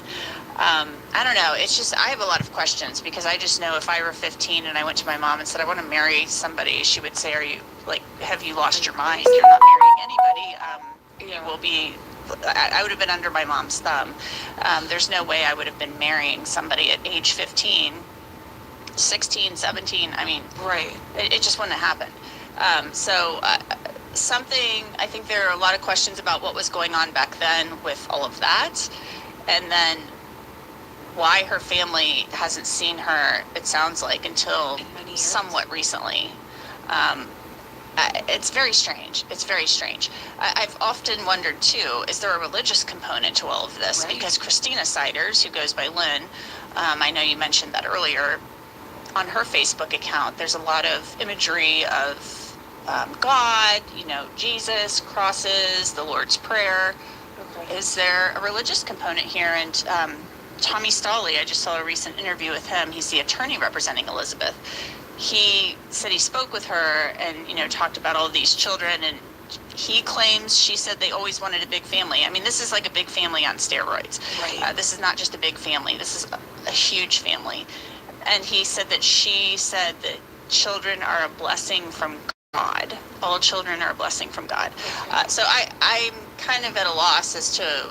I don't know. It's just, I have a lot of questions because I just know if I were 15 and I went to my mom and said, I want to marry somebody, she would say, have you lost your mind? You're not marrying anybody. You will be, I would have been under my mom's thumb. There's no way I would have been marrying somebody at age 15, 16, 17. I mean, it just wouldn't have happened. I think there are a lot of questions about what was going on back then with all of that. And then why her family hasn't seen her, it sounds like, until somewhat recently. It's very strange. It's very strange. I've often wondered, too, is there a religious component to all of this? Because Christina Siders, who goes by Lynn, I know you mentioned that earlier, on her Facebook account, there's a lot of imagery of God, Jesus, crosses, the Lord's Prayer. Is there a religious component here? And Tommy Stolley, I just saw a recent interview with him. He's the attorney representing Elizabeth. He said he spoke with her and, talked about all these children, and he claims she said they always wanted a big family. I mean, this is like a big family on steroids. This is not just a big family. This is a huge family. And he said that she said that children are a blessing from God. All children are a blessing from God. So I'm kind of at a loss as to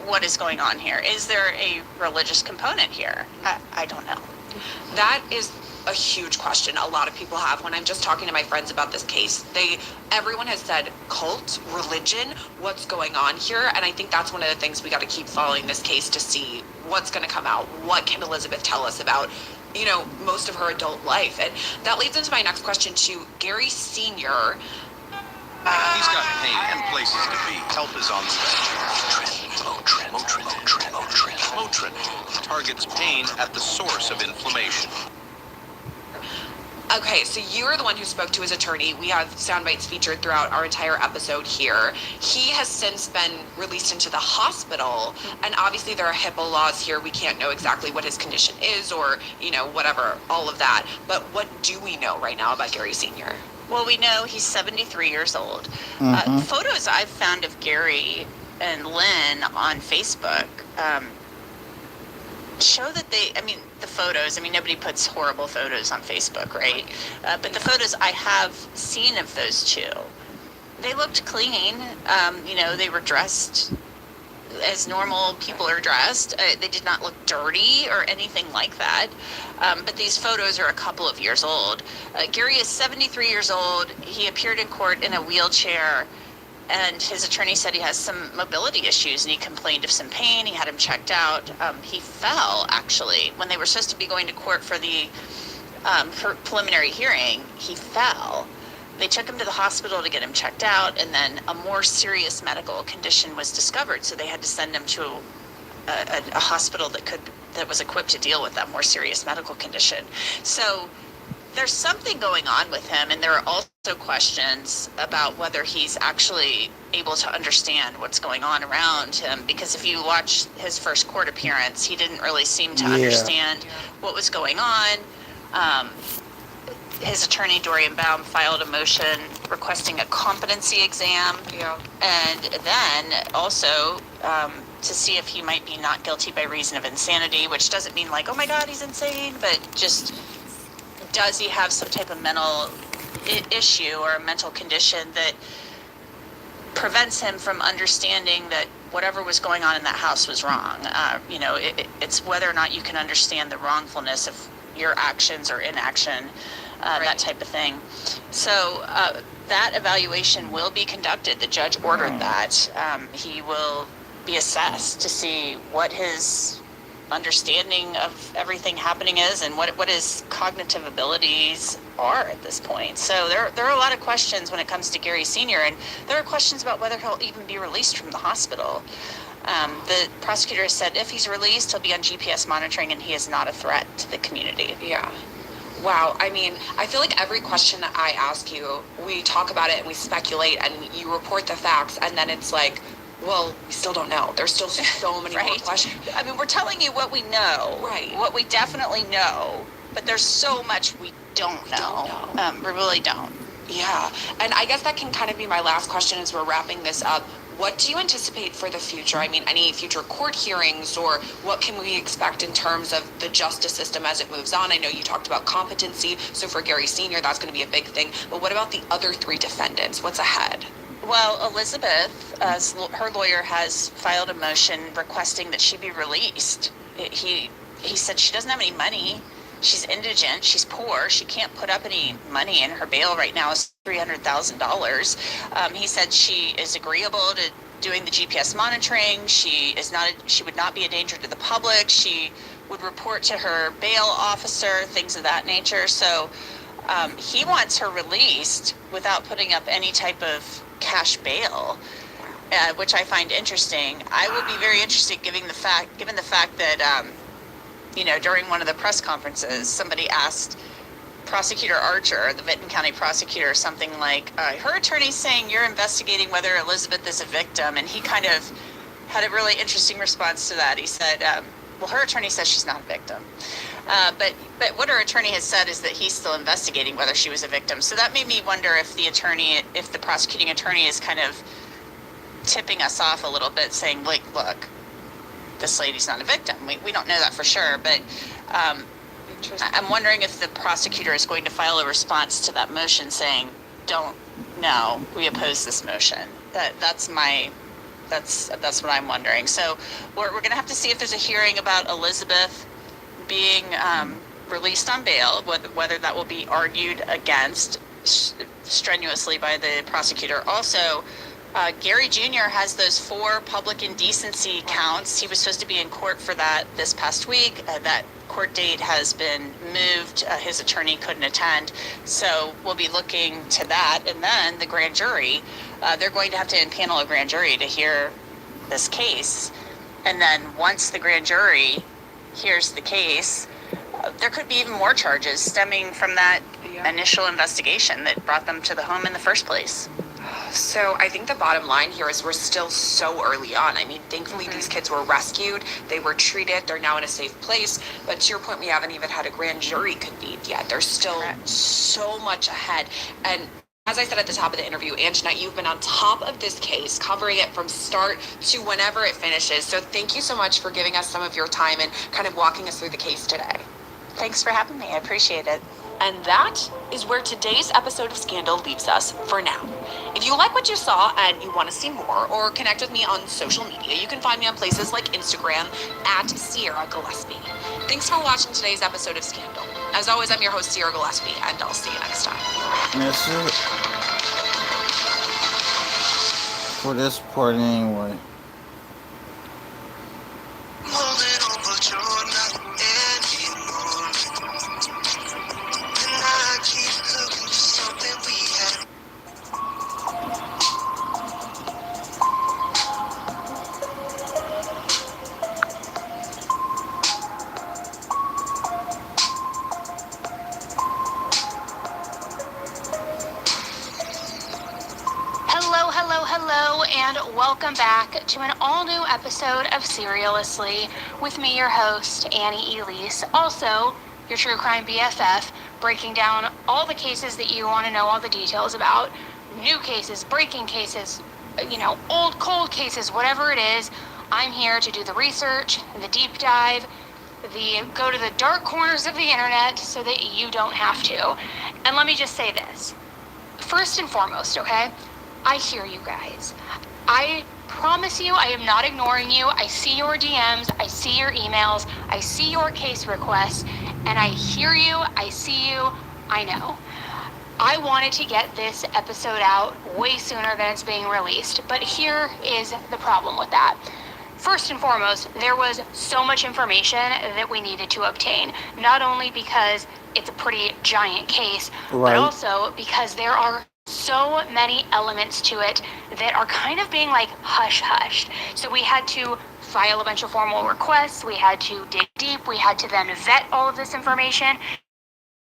what is going on here. Is there a religious component here? I don't know. That is a huge question a lot of people have. When I'm just talking to my friends about this case, everyone has said cult, religion, what's going on here? And I think that's one of the things we got to keep following this case to see what's going to come out. What can Elizabeth tell us about, most of her adult life? And that leads into my next question to Gary Sr. He's got pain and places to be. Help is on the way. Motrin targets pain at the source of inflammation. Okay, so you're the one who spoke to his attorney. We have sound bites featured throughout our entire episode here. He has since been released into the hospital, and obviously there are HIPAA laws here. We can't know exactly what his condition is or, whatever, all of that. But what do we know right now about Gary Sr.? Well, we know he's 73 years old. Photos I've found of Gary and Lynn on Facebook show that the photos, nobody puts horrible photos on Facebook, right? But the photos I have seen of those two, they looked clean. They were dressed as normal people are dressed. They did not look dirty or anything like that. But these photos are a couple of years old. Gary is 73 years old. He appeared in court in a wheelchair, and his attorney said he has some mobility issues, and he complained of some pain. He had him checked out. He fell, actually. When they were supposed to be going to court for the preliminary hearing, he fell. They took him to the hospital to get him checked out, and then a more serious medical condition was discovered, so they had to send him to a hospital that was equipped to deal with that more serious medical condition. So there's something going on with him, and there are also questions about whether he's actually able to understand what's going on around him, because if you watch his first court appearance, he didn't really seem to understand what was going on. His attorney, Dorian Baum, filed a motion requesting a competency exam, and then also to see if he might be not guilty by reason of insanity, which doesn't mean like, oh my God, he's insane, but just does he have some type of mental issue or a mental condition that prevents him from understanding that whatever was going on in that house was wrong. It's whether or not you can understand the wrongfulness of your actions or inaction, that type of thing. So that evaluation will be conducted. The judge ordered that. He will be assessed to see what his understanding of everything happening is and what his cognitive abilities are at this point. So there are a lot of questions when it comes to Gary Sr., and there are questions about whether he'll even be released from the hospital. The prosecutor has said if he's released, he'll be on GPS monitoring and he is not a threat to the community. Yeah. Wow. I feel like every question that I ask you, we talk about it and we speculate and you report the facts, and then it's like, well, we still don't know. There's still so many more questions. We're telling you what we know, what we definitely know, but there's so much we don't know. We really don't. Yeah. And I guess that can kind of be my last question as we're wrapping this up. What do you anticipate for the future? Any future court hearings, or what can we expect in terms of the justice system as it moves on? I know you talked about competency, so for Gary Sr., that's going to be a big thing. But what about the other three defendants? What's ahead? Well, Elizabeth, her lawyer, has filed a motion requesting that she be released. He said she doesn't have any money. She's indigent. She's poor. She can't put up any money, and her bail right now is $300,000. He said she is agreeable to doing the GPS monitoring. She would not be a danger to the public. She would report to her bail officer, things of that nature. So he wants her released without putting up any type of cash bail, which I find interesting. I will be very interested given the fact that during one of the press conferences, somebody asked Prosecutor Archer, the Vinton County prosecutor, something like, her attorney's saying you're investigating whether Elizabeth is a victim, and he kind of had a really interesting response to that. He said, well, her attorney says she's not a victim. But what her attorney has said is that he's still investigating whether she was a victim. So that made me wonder if the prosecuting attorney is kind of tipping us off a little bit, saying, like, look, this lady's not a victim. We don't know that for sure, but I'm wondering if the prosecutor is going to file a response to that motion saying, no, we oppose this motion. That's what I'm wondering. So we're going to have to see if there's a hearing about Elizabeth being released on bail, whether that will be argued against strenuously by the prosecutor. Also, Gary Jr. has those 4 public indecency counts. He was supposed to be in court for that this past week. That court date has been moved. His attorney couldn't attend. So we'll be looking to that. And then the grand jury, they're going to have to impanel a grand jury to hear this case. And then once the grand jury hears the case, there could be even more charges stemming from that initial investigation that brought them to the home in the first place? So I think the bottom line here is we're still so early on. I mean, thankfully these kids were rescued, they were treated, they're now in a safe place. But to your point, we haven't even had a grand jury convened yet. There's still so much ahead. And as I said at the top of the interview, Anjanette, you've been on top of this case, covering it from start to whenever it finishes. So thank you so much for giving us some of your time and kind of walking us through the case today. Thanks for having me. I appreciate it. And that is where today's episode of Scandal leaves us for now. If you like what you saw and you want to see more or connect with me on social media, you can find me on places like Instagram at Sierra Gillespie. Thanks for watching today's episode of Scandal. As always, I'm your host, Sierra Gillespie, and I'll see you next time. That's it. For this part anyway. Hello, and welcome back to an all-new episode of Serialously with me, your host, Annie Elise, also your true crime BFF, breaking down all the cases that you want to know all the details about, new cases, breaking cases, old, cold cases, whatever it is. I'm here to do the research, the deep dive, go to the dark corners of the internet so that you don't have to. And let me just say this. First and foremost, okay? I hear you guys. I promise you I am not ignoring you. I see your DMs, I see your emails, I see your case requests, and I hear you, I see you, I know. I wanted to get this episode out way sooner than it's being released, but here is the problem with that. First and foremost, there was so much information that we needed to obtain, not only because it's a pretty giant case, but also because there are so many elements to it that are kind of being like hush-hushed. So we had to file a bunch of formal requests, we had to dig deep, we had to then vet all of this information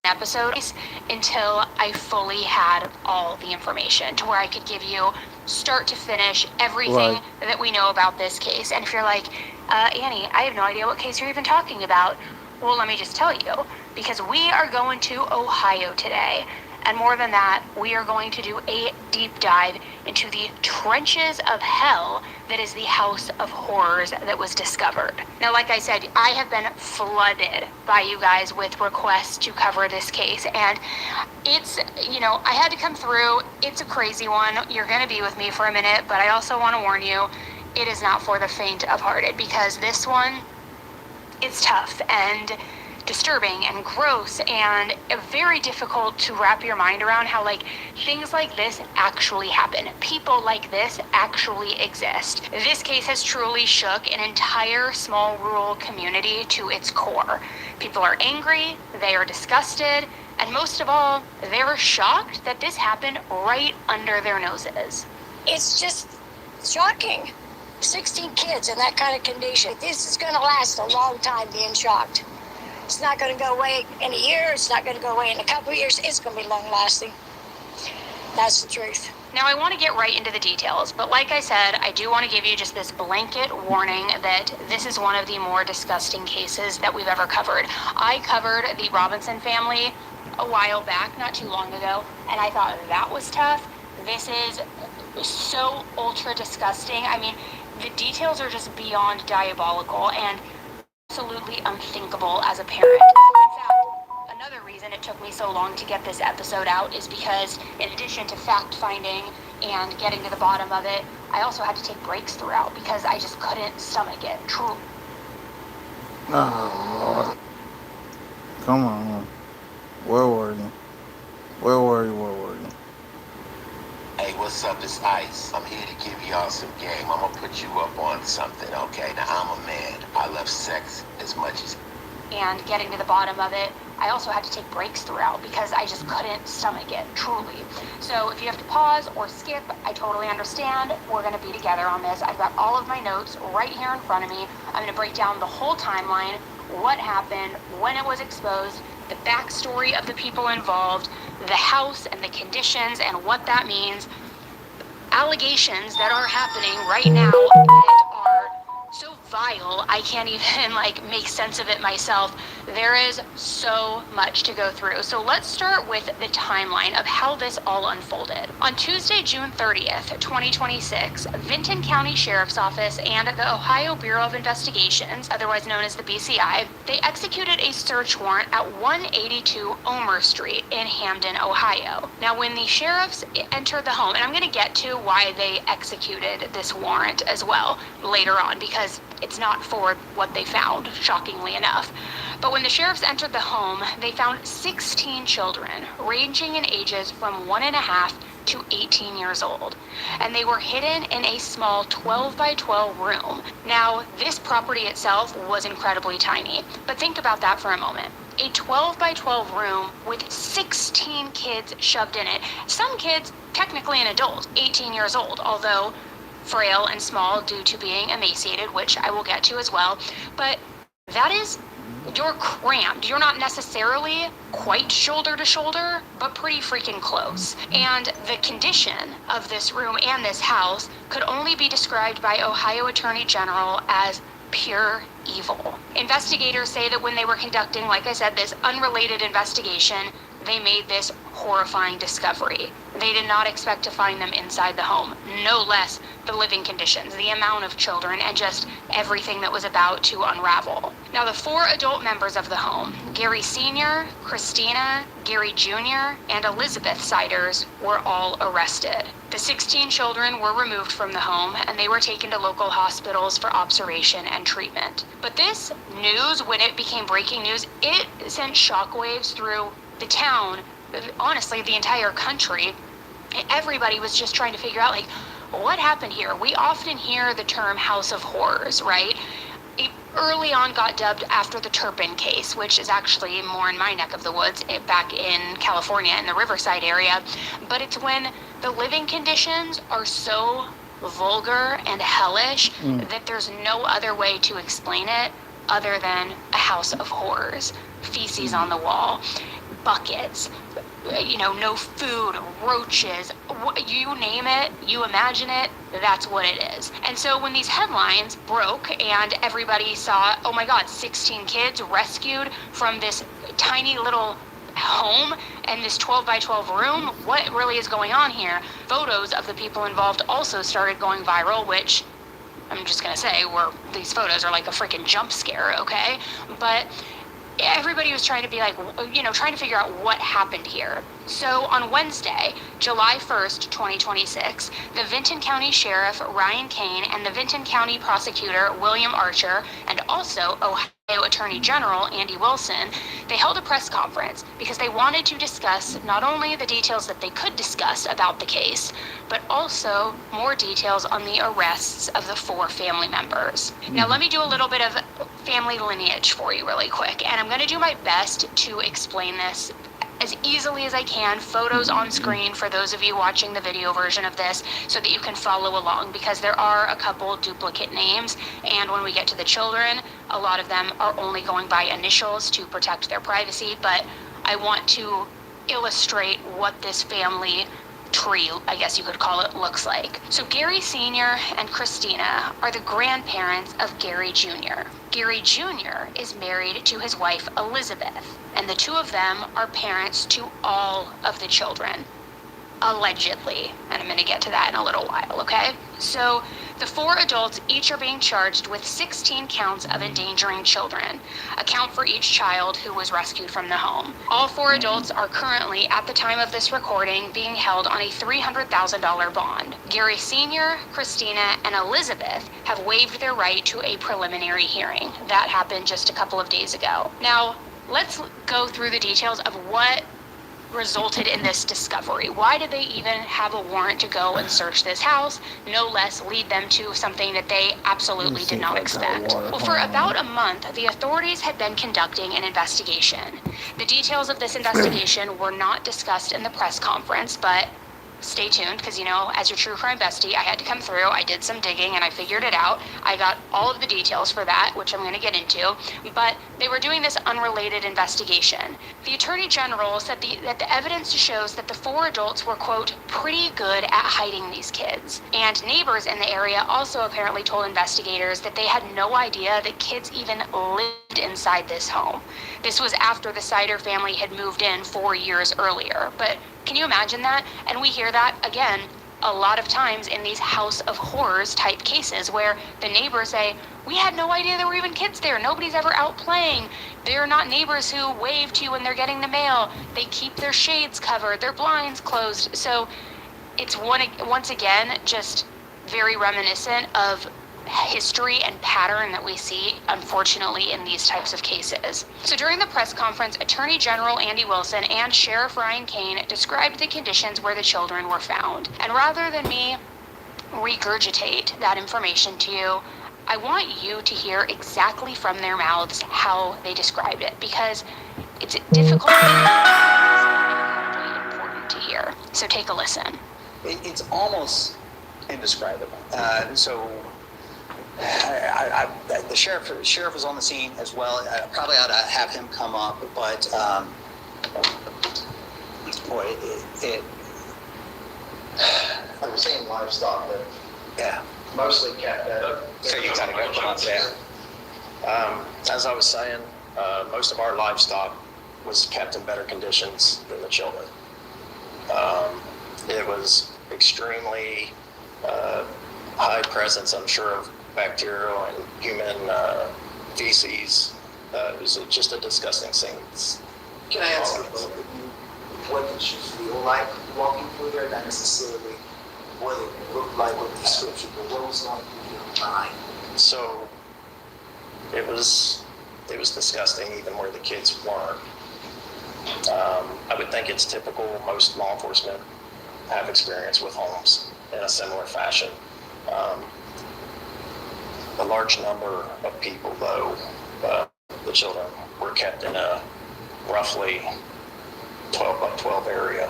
episodes until I fully had all the information to where I could give you start to finish everything that we know about this case. And if you're like, Annie, I have no idea what case you're even talking about, well, let me just tell you, because we are going to Ohio today. And more than that, we are going to do a deep dive into the trenches of hell that is the House of Horrors that was discovered. Now, like I said, I have been flooded by you guys with requests to cover this case. And it's, I had to come through. It's a crazy one. You're going to be with me for a minute, but I also want to warn you, it is not for the faint of hearted, because this one, it's tough and disturbing and gross and very difficult to wrap your mind around how things like this actually happen. People like this actually exist. This case has truly shook an entire small rural community to its core. People are angry, they are disgusted, and most of all, they're shocked that this happened right under their noses. It's just shocking. 16 kids in that kind of condition. This is going to last a long time being shocked. It's not going to go away in a year. It's not going to go away in a couple of years. It's going to be long-lasting. That's the truth. Now, I want to get right into the details, but like I said, I do want to give you just this blanket warning that this is one of the more disgusting cases that we've ever covered. I covered the Robinson family a while back, not too long ago, and I thought that was tough. This is so ultra disgusting. I mean, the details are just beyond diabolical and absolutely unthinkable as a parent. In fact, another reason it took me so long to get this episode out is because in addition to fact-finding and getting to the bottom of it, I also had to take breaks throughout because I just couldn't stomach it. True. Oh, Lord. Come on. Where were you? Hey, what's up? It's Ice. I'm here to give y'all some game. I'm gonna put you up on something, okay? Now, I'm a man. I love sex as much as... And getting to the bottom of it, I also had to take breaks throughout because I just couldn't stomach it, truly. So if you have to pause or skip, I totally understand. We're gonna be together on this. I've got all of my notes right here in front of me. I'm gonna break down the whole timeline, what happened, when it was exposed, the backstory of the people involved, the house and the conditions and what that means, allegations that are happening right now that are so vile, I can't even make sense of it myself. There is so much to go through. So let's start with the timeline of how this all unfolded. On Tuesday, June 30th, 2026, Vinton County Sheriff's Office and the Ohio Bureau of Investigations, otherwise known as the BCI, they executed a search warrant at 182 Omer Street in Hamden, Ohio. Now, when the sheriffs entered the home, and I'm going to get to why they executed this warrant as well later on, because it's not for what they found, shockingly enough. But when the sheriffs entered the home, they found 16 children, ranging in ages from 1.5 to 18 years old. And they were hidden in a small 12 by 12 room. Now, this property itself was incredibly tiny, but think about that for a moment. A 12 by 12 room with 16 kids shoved in it. Some kids, technically an adult, 18 years old, although frail and small due to being emaciated, which I will get to as well. But that is, you're crammed. You're not necessarily quite shoulder to shoulder, but pretty freaking close. And the condition of this room and this house could only be described by Ohio Attorney General as pure evil. Investigators say that when they were conducting, like I said, this unrelated investigation, they made this horrifying discovery. They did not expect to find them inside the home, no less the living conditions, the amount of children, and just everything that was about to unravel. Now, the 4 adult members of the home, Gary Sr., Christina, Gary Jr., and Elizabeth Siders, were all arrested. The 16 children were removed from the home, and they were taken to local hospitals for observation and treatment. But this news, when it became breaking news, it sent shockwaves through the town, honestly, the entire country. Everybody was just trying to figure out, what happened here? We often hear the term House of Horrors, right? It early on got dubbed after the Turpin case, which is actually more in my neck of the woods, back in California in the Riverside area. But it's when the living conditions are so vulgar and hellish that there's no other way to explain it other than a house of horrors. Feces on the wall, buckets, no food, roaches, you name it, you imagine it, that's what it is. And so when these headlines broke and everybody saw, oh my God, 16 kids rescued from this tiny little home and this 12 by 12 room, what really is going on here? Photos of the people involved also started going viral, which I'm just gonna say, these photos are like a freaking jump scare, okay? But everybody was trying to be trying to figure out what happened here. So on Wednesday, July 1st, 2026, the Vinton County Sheriff Ryan Kane and the Vinton County Prosecutor William Archer, and also Ohio Attorney General Andy Wilson, they held a press conference because they wanted to discuss not only the details that they could discuss about the case, but also more details on the arrests of the 4 family members. Now, let me do a little bit of family lineage for you really quick, and I'm going to do my best to explain this as easily as I can, photos on screen for those of you watching the video version of this so that you can follow along, because there are a couple duplicate names, and when we get to the children, a lot of them are only going by initials to protect their privacy, but I want to illustrate what this family tree, I guess you could call it, looks like. So Gary Sr. and Christina are the grandparents of Gary Jr. Gary Jr. is married to his wife Elizabeth, and the 2 of them are parents to all of the children, allegedly, and I'm going to get to that in a little while, okay? So the 4 adults each are being charged with 16 counts of endangering children, a count for each child who was rescued from the home. All 4 adults are currently, at the time of this recording, being held on a $300,000 bond. Gary Sr., Christina, and Elizabeth have waived their right to a preliminary hearing. That happened just a couple of days ago. Now, let's go through the details of what resulted in this discovery. Why did they even have a warrant to go and search this house? No less lead them to something that they absolutely did not expect. Well, for about a month, the authorities had been conducting an investigation. The details of this investigation were not discussed in the press conference, but stay tuned, because, you know, as your true crime bestie, I had to come through. I did some digging and I figured it out. I got all of the details for that, which I'm going to get into. But they were doing this unrelated investigation. The Attorney General said that the evidence shows that the 4 adults were, quote, pretty good at hiding these kids. And neighbors in the area also apparently told investigators that they had no idea that kids even lived inside this home. This was after the Sider family had moved in 4 years earlier. But can you imagine that? And we hear that, again, a lot of times in these House of Horrors type cases where the neighbors say, we had no idea there were even kids there. Nobody's ever out playing. They're not neighbors who wave to you when they're getting the mail. They keep their shades covered, their blinds closed. So it's once again just very reminiscent of history and pattern that we see, unfortunately, in these types of cases. So during the press conference, Attorney General Andy Wilson and Sheriff Ryan Kane described the conditions where the children were found. And rather than me regurgitate that information to you, I want you to hear exactly from their mouths how they described it, because it's difficult and important to hear. So take a listen. It's almost indescribable. The sheriff was on the scene as well. I probably ought to have him come up, but boy, I was saying livestock, but yeah, mostly cat. So you kind of go on there. As I was saying, most of our livestock was kept in better conditions than the children. It was extremely high presence, I'm sure, of bacterial and human feces. It was just a disgusting scene. Can I ask you, what did you feel like walking through there? Not necessarily what it looked like with the description, but what was going through your mind? So it was disgusting, even where the kids weren't. I would think it's typical. Most law enforcement have experience with homes in a similar fashion. A large number of people, though, the children were kept in a roughly 12 by 12 area.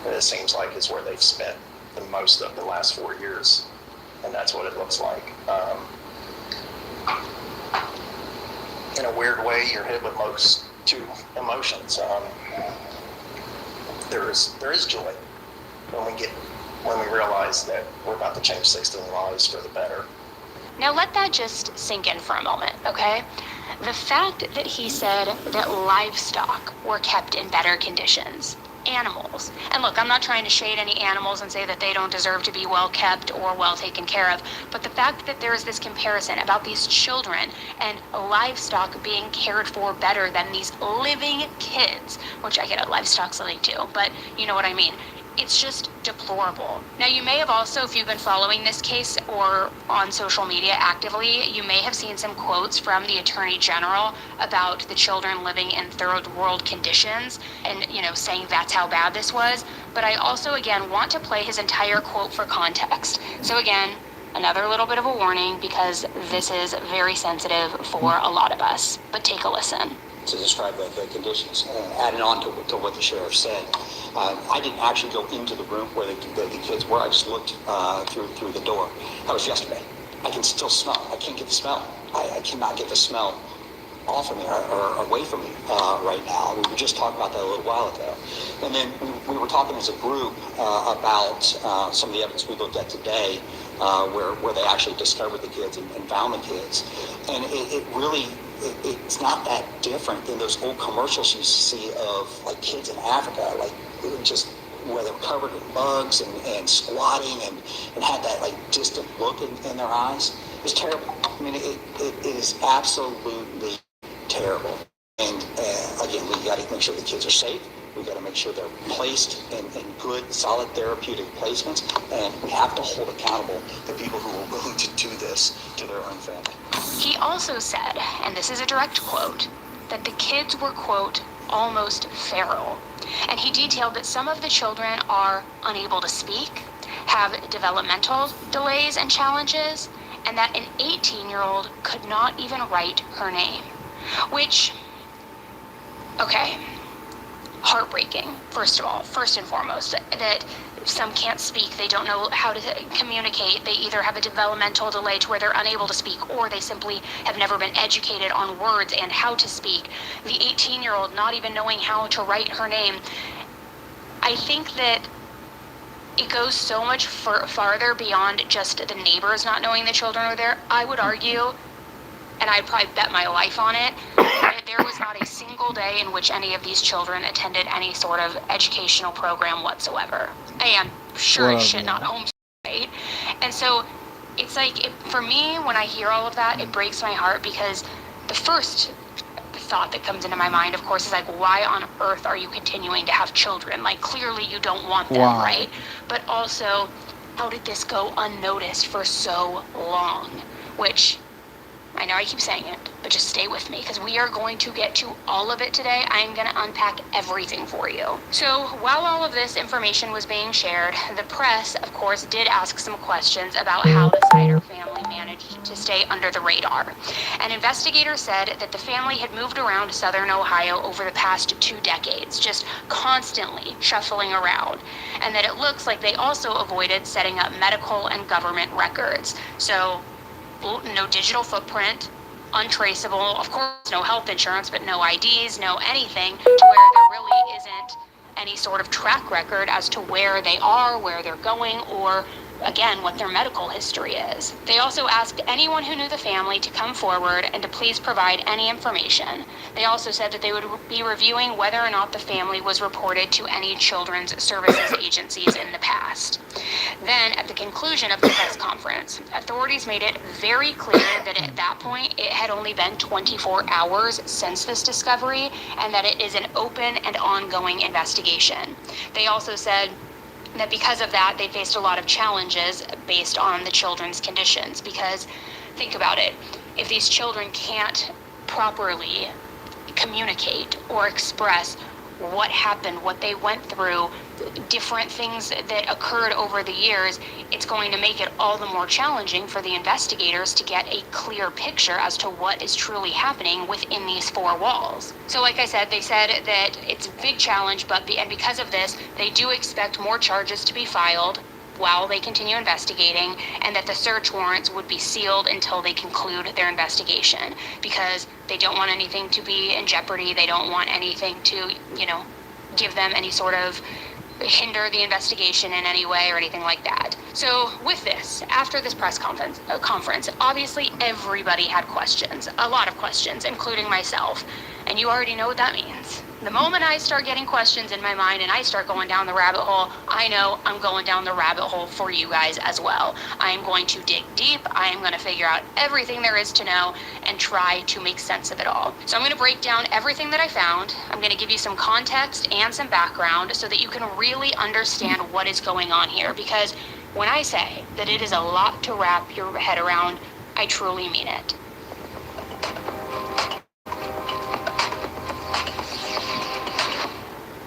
It seems like it's where they've spent the most of the last 4 years, and that's what it looks like. In a weird way, you're hit with two emotions. There is joy when we realize that we're about to change 16 lives for the better. Now let that just sink in for a moment, okay? The fact that he said that livestock were kept in better conditions, animals, and look, I'm not trying to shade any animals and say that they don't deserve to be well kept or well taken care of, but the fact that there is this comparison about these children and livestock being cared for better than these living kids, which I get a livestock's living too, but you know what I mean. It's just deplorable. Now, you may have also, if you've been following this case or on social media actively, you may have seen some quotes from the Attorney General about the children living in third world conditions and, you know, saying that's how bad this was. But I also, again, want to play his entire quote for context. So again, another little bit of a warning because this is very sensitive for a lot of us. But take a listen. To describe the conditions, adding on to what the sheriff said. I didn't actually go into the room where the kids were. I just looked through the door. That was yesterday. I can still smell. I can't get the smell. I cannot get the smell off of me or away from me right now. We were just talking about that a little while ago. And then we were talking as a group about some of the evidence we looked at today where they actually discovered the kids and found the kids. And it really... It's not that different than those old commercials you see of like kids in Africa, like just where they're covered in bugs and squatting and had that like distant look in their eyes. It's terrible. I mean, it is absolutely terrible. And again, we got to make sure the kids are safe. We got to make sure they're placed in good, solid therapeutic placements, and we have to hold accountable the people who are willing to do this to their own family. He also said, and this is a direct quote, that the kids were, quote, almost feral. And he detailed that some of the children are unable to speak, have developmental delays and challenges, and that an 18-year-old could not even write her name. Which, okay, heartbreaking, first and foremost, that some can't speak, they don't know how to communicate, they either have a developmental delay to where they're unable to speak, or they simply have never been educated on words and how to speak. The 18-year-old not even knowing how to write her name. I think that it goes so much farther beyond just the neighbors not knowing the children are there. I would argue, and I'd probably bet my life on it, that there was not a single day in which any of these children attended any sort of educational program whatsoever. I am sure as shit not home, right? And so it's like, for me, when I hear all of that, it breaks my heart, because the first thought that comes into my mind, of course, is like, why on earth are you continuing to have children? Like, clearly you don't want them, right? But also, how did this go unnoticed for so long? Which, I know I keep saying it, but just stay with me, because we are going to get to all of it today. I'm going to unpack everything for you. So while all of this information was being shared, the press, of course, did ask some questions about how the Sider family managed to stay under the radar. An investigator said that the family had moved around southern Ohio over the past 2 decades, just constantly shuffling around, and that it looks like they also avoided setting up medical and government records. So no digital footprint, untraceable, of course no health insurance, but no IDs, no anything, to where there really isn't any sort of track record as to where they are, where they're going, or again, what their medical history is. They also asked anyone who knew the family to come forward and to please provide any information. They also said that they would be reviewing whether or not the family was reported to any children's services agencies in the past. Then, at the conclusion of the press conference, authorities made it very clear that at that point, it had only been 24 hours since this discovery, and that it is an open and ongoing investigation. They also said that because of that, they faced a lot of challenges based on the children's conditions. Because, think about it, if these children can't properly communicate or express what happened, what they went through, different things that occurred over the years, it's going to make it all the more challenging for the investigators to get a clear picture as to what is truly happening within these 4 walls. So like I said, they said that it's a big challenge, and because of this, they do expect more charges to be filed while they continue investigating, and that the search warrants would be sealed until they conclude their investigation, because they don't want anything to be in jeopardy. They don't want anything to, give them any sort of hinder the investigation in any way or anything like that. So with this, after this press conference, obviously everybody had questions, a lot of questions, including myself. And you already know what that means. The moment I start getting questions in my mind and I start going down the rabbit hole, I know I'm going down the rabbit hole for you guys as well. I am going to dig deep. I am going to figure out everything there is to know and try to make sense of it all. So I'm going to break down everything that I found. I'm going to give you some context and some background so that you can really understand what is going on here. Because when I say that it is a lot to wrap your head around, I truly mean it.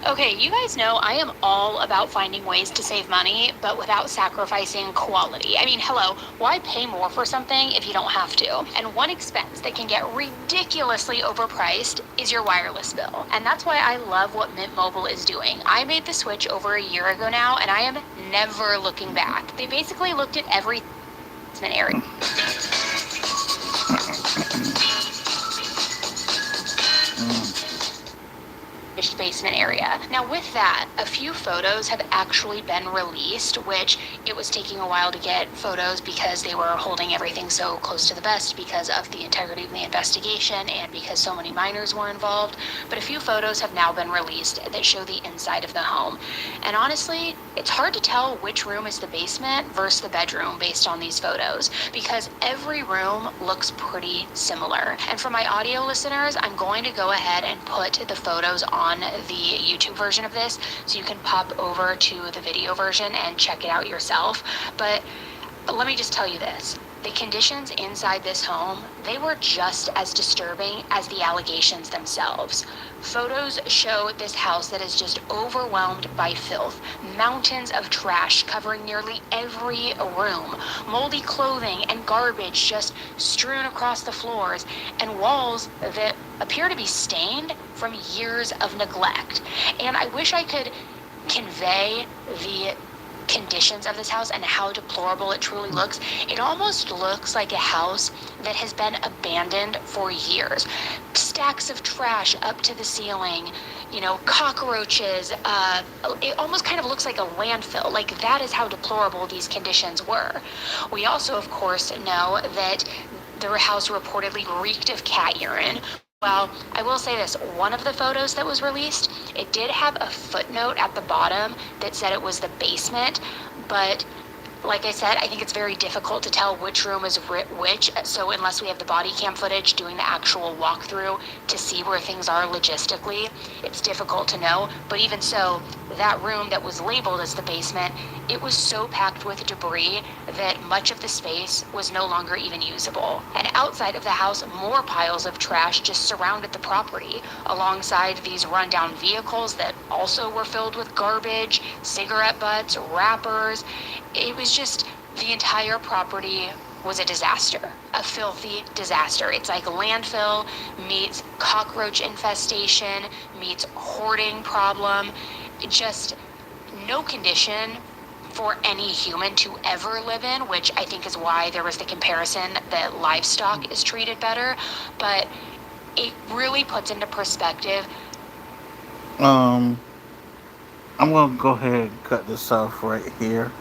Okay, you guys know I am all about finding ways to save money, but without sacrificing quality. I mean, hello, why pay more for something if you don't have to? And one expense that can get ridiculously overpriced is your wireless bill. And that's why I love what Mint Mobile is doing. I made the switch over a year ago now, and I am never looking back. They basically looked at every area. Basement area. Now with that, a few photos have actually been released, which it was taking a while to get photos because they were holding everything so close to the vest because of the integrity of the investigation and because so many minors were involved. But a few photos have now been released that show the inside of the home. And honestly, it's hard to tell which room is the basement versus the bedroom based on these photos because every room looks pretty similar. And for my audio listeners, I'm going to go ahead and put the photos on the YouTube version of this so you can pop over to the video version and check it out yourself. But let me just tell you this. The conditions inside this home, they were just as disturbing as the allegations themselves. Photos show this house that is just overwhelmed by filth, mountains of trash covering nearly every room, moldy clothing and garbage just strewn across the floors, and walls that appear to be stained from years of neglect. And I wish I could convey the conditions of this house and how deplorable it truly looks. It almost looks like a house that has been abandoned for years. Stacks of trash up to the ceiling, cockroaches. It almost kind of looks like a landfill. Like, that is how deplorable these conditions were. We also, of course, know that the house reportedly reeked of cat urine. Well, I will say this, one of the photos that was released, it did have a footnote at the bottom that said it was the basement, but like I said, I think it's very difficult to tell which room is which, so unless we have the body cam footage doing the actual walkthrough to see where things are logistically, it's difficult to know. But even so, that room that was labeled as the basement, it was so packed with debris that much of the space was no longer even usable. And outside of the house, more piles of trash just surrounded the property, alongside these rundown vehicles that also were filled with garbage, cigarette butts, wrappers. It was just, the entire property was a disaster, a filthy disaster. It's like landfill meets cockroach infestation meets hoarding problem. Just no condition for any human to ever live in, which I think is why there was the comparison that livestock is treated better. But it really puts into perspective. I'm gonna go ahead and cut this off right here.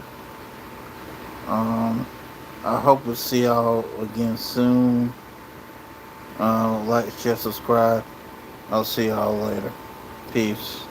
I hope to see y'all again soon. Like, share, subscribe. I'll see y'all later. Peace.